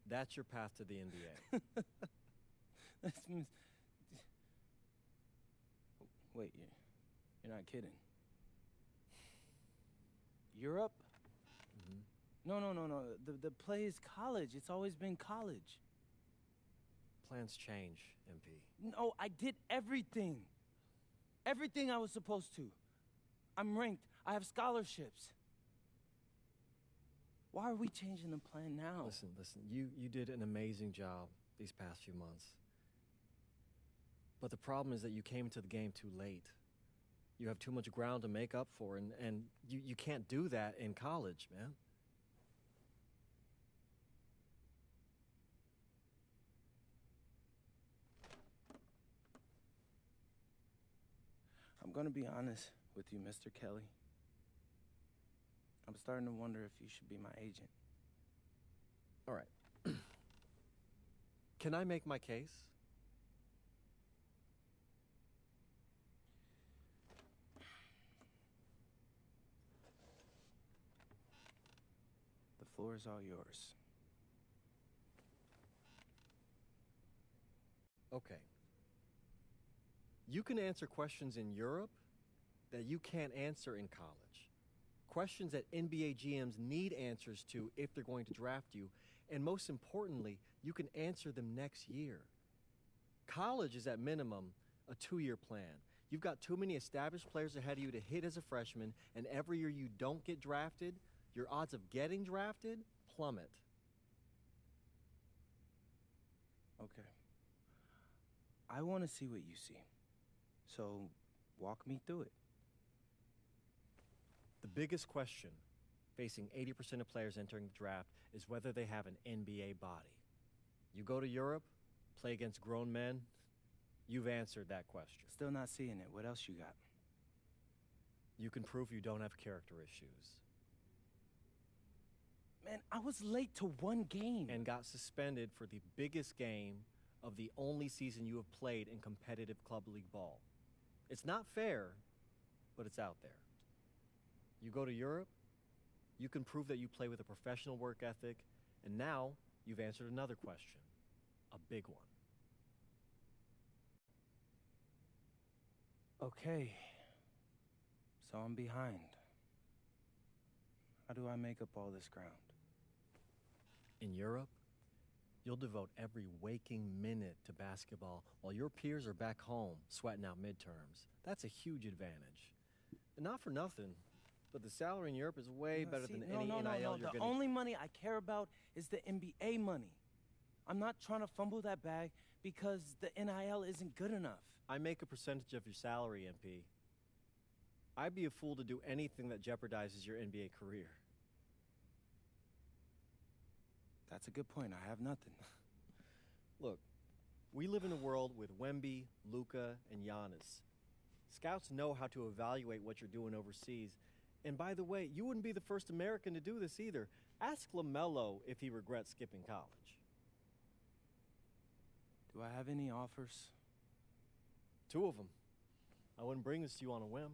That's your path to the NBA. Wait, you're not kidding. Europe? No. The play is college. It's always been college. Plans change, MP. No, I did everything. Everything I was supposed to. I'm ranked. I have scholarships. Why are we changing the plan now? Listen. You did an amazing job these past few months. But the problem is that you came into the game too late. You have too much ground to make up for, and you can't do that in college, man. I'm gonna be honest with you, Mr. Kelly. I'm starting to wonder if you should be my agent. All right. Can I make my case? The floor is all yours. Okay. You can answer questions in Europe that you can't answer in college. Questions that NBA GMs need answers to if they're going to draft you. And most importantly, you can answer them next year. College is at minimum a 2-year plan. You've got too many established players ahead of you to hit as a freshman, and every year you don't get drafted, your odds of getting drafted plummet. Okay. I want to see what you see. So, walk me through it. The biggest question facing 80% of players entering the draft is whether they have an NBA body. You go to Europe, play against grown men, you've answered that question. Still not seeing it. What else you got? You can prove you don't have character issues. Man, I was late to one game. And got suspended for the biggest game of the only season you have played in competitive club league ball. It's not fair, but it's out there. You go to Europe, you can prove that you play with a professional work ethic, and now you've answered another question, a big one. Okay, so I'm behind. How do I make up all this ground? In Europe, you'll devote every waking minute to basketball while your peers are back home sweating out midterms. That's a huge advantage. And not for nothing, but the salary in Europe is way better than any NIL you're The gonna... only money I care about is the NBA money. I'm not trying to fumble that bag because the NIL isn't good enough. I make a percentage of your salary, MP. I'd be a fool to do anything that jeopardizes your NBA career. That's a good point. I have nothing. Look, we live in a world with Wemby, Luka, and Giannis. Scouts know how to evaluate what you're doing overseas. And by the way, you wouldn't be the first American to do this either. Ask LaMelo if he regrets skipping college. Do I have any offers? 2 of them. I wouldn't bring this to you on a whim.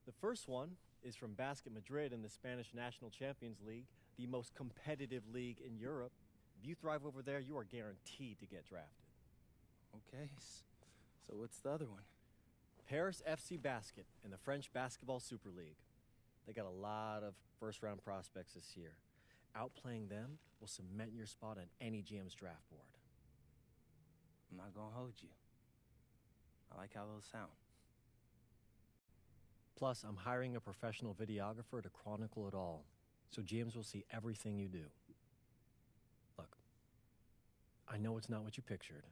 The first one is from Basket Madrid in the Spanish National Champions League, the most competitive league in Europe. If you thrive over there, you are guaranteed to get drafted. Okay, so what's the other one? Paris FC Basket in the French Basketball Super League. They got a lot of first-round prospects this year. Outplaying them will cement your spot on any GM's draft board. I'm not gonna hold you. I like how those sound. Plus, I'm hiring a professional videographer to chronicle it all, so GMs will see everything you do. Look, I know it's not what you pictured,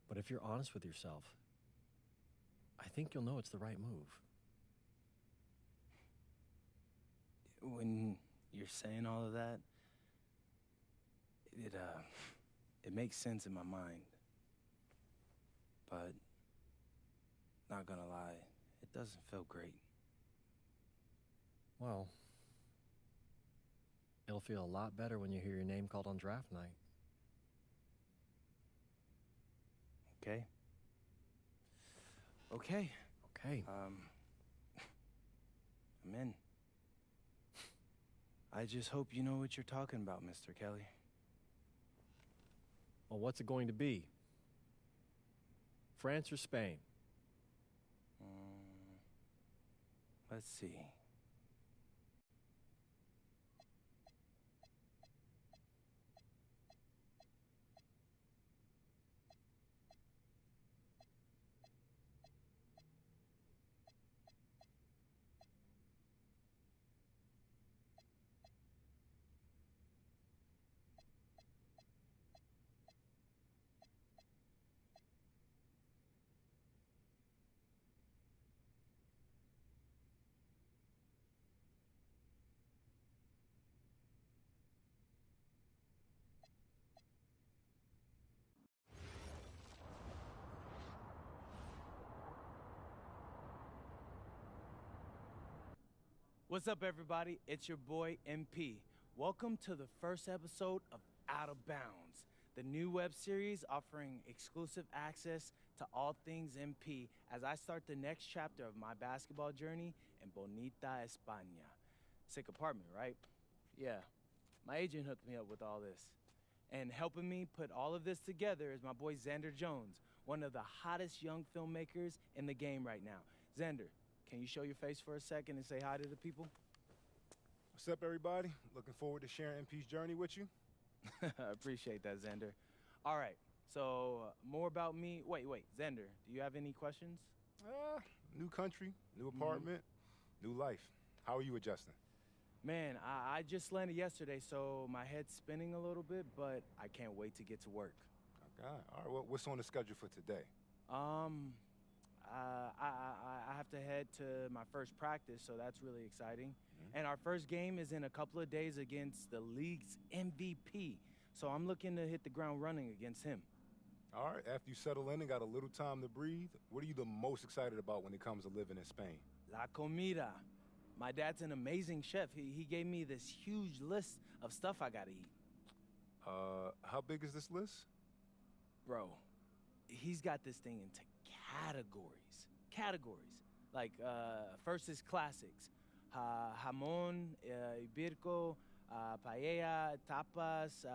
but if you're honest with yourself, I think you'll know it's the right move. When you're saying all of that, it makes sense in my mind. But, not gonna lie, it doesn't feel great. Well, it'll feel a lot better when you hear your name called on draft night. okay? Okay. Okay. I'm in. I just hope you know what you're talking about, Mr. Kelly. Well, what's it going to be? France or Spain? Let's see. What's up, everybody? It's your boy, MP. Welcome to the first episode of Out of Bounds, the new web series offering exclusive access to all things MP as I start the next chapter of my basketball journey in Bonita, España. Sick apartment, right? Yeah. My agent hooked me up with all this. And helping me put all of this together is my boy Xander Jones, one of the hottest young filmmakers in the game right now. Xander, can you show your face for a second and say hi to the people? What's up, everybody? Looking forward to sharing MP's journey with you. I appreciate that, Xander. All right, so more about me. Wait, Xander, do you have any questions? New country, new apartment, new life. How are you adjusting? Man, I just landed yesterday, so my head's spinning a little bit, but I can't wait to get to work. Okay. All right, what's on the schedule for today? I have to head to my first practice, so that's really exciting. And our first game is in a couple of days against the league's MVP, so I'm looking to hit the ground running against him. All right, after you settle in and got a little time to breathe, what are you the most excited about when it comes to living in Spain? La comida. My dad's an amazing chef. He gave me this huge list of stuff I gotta eat. How big is this list? Bro, he's got this thing into categories. Like, first is classics. Jamón, ibirco, paella, tapas,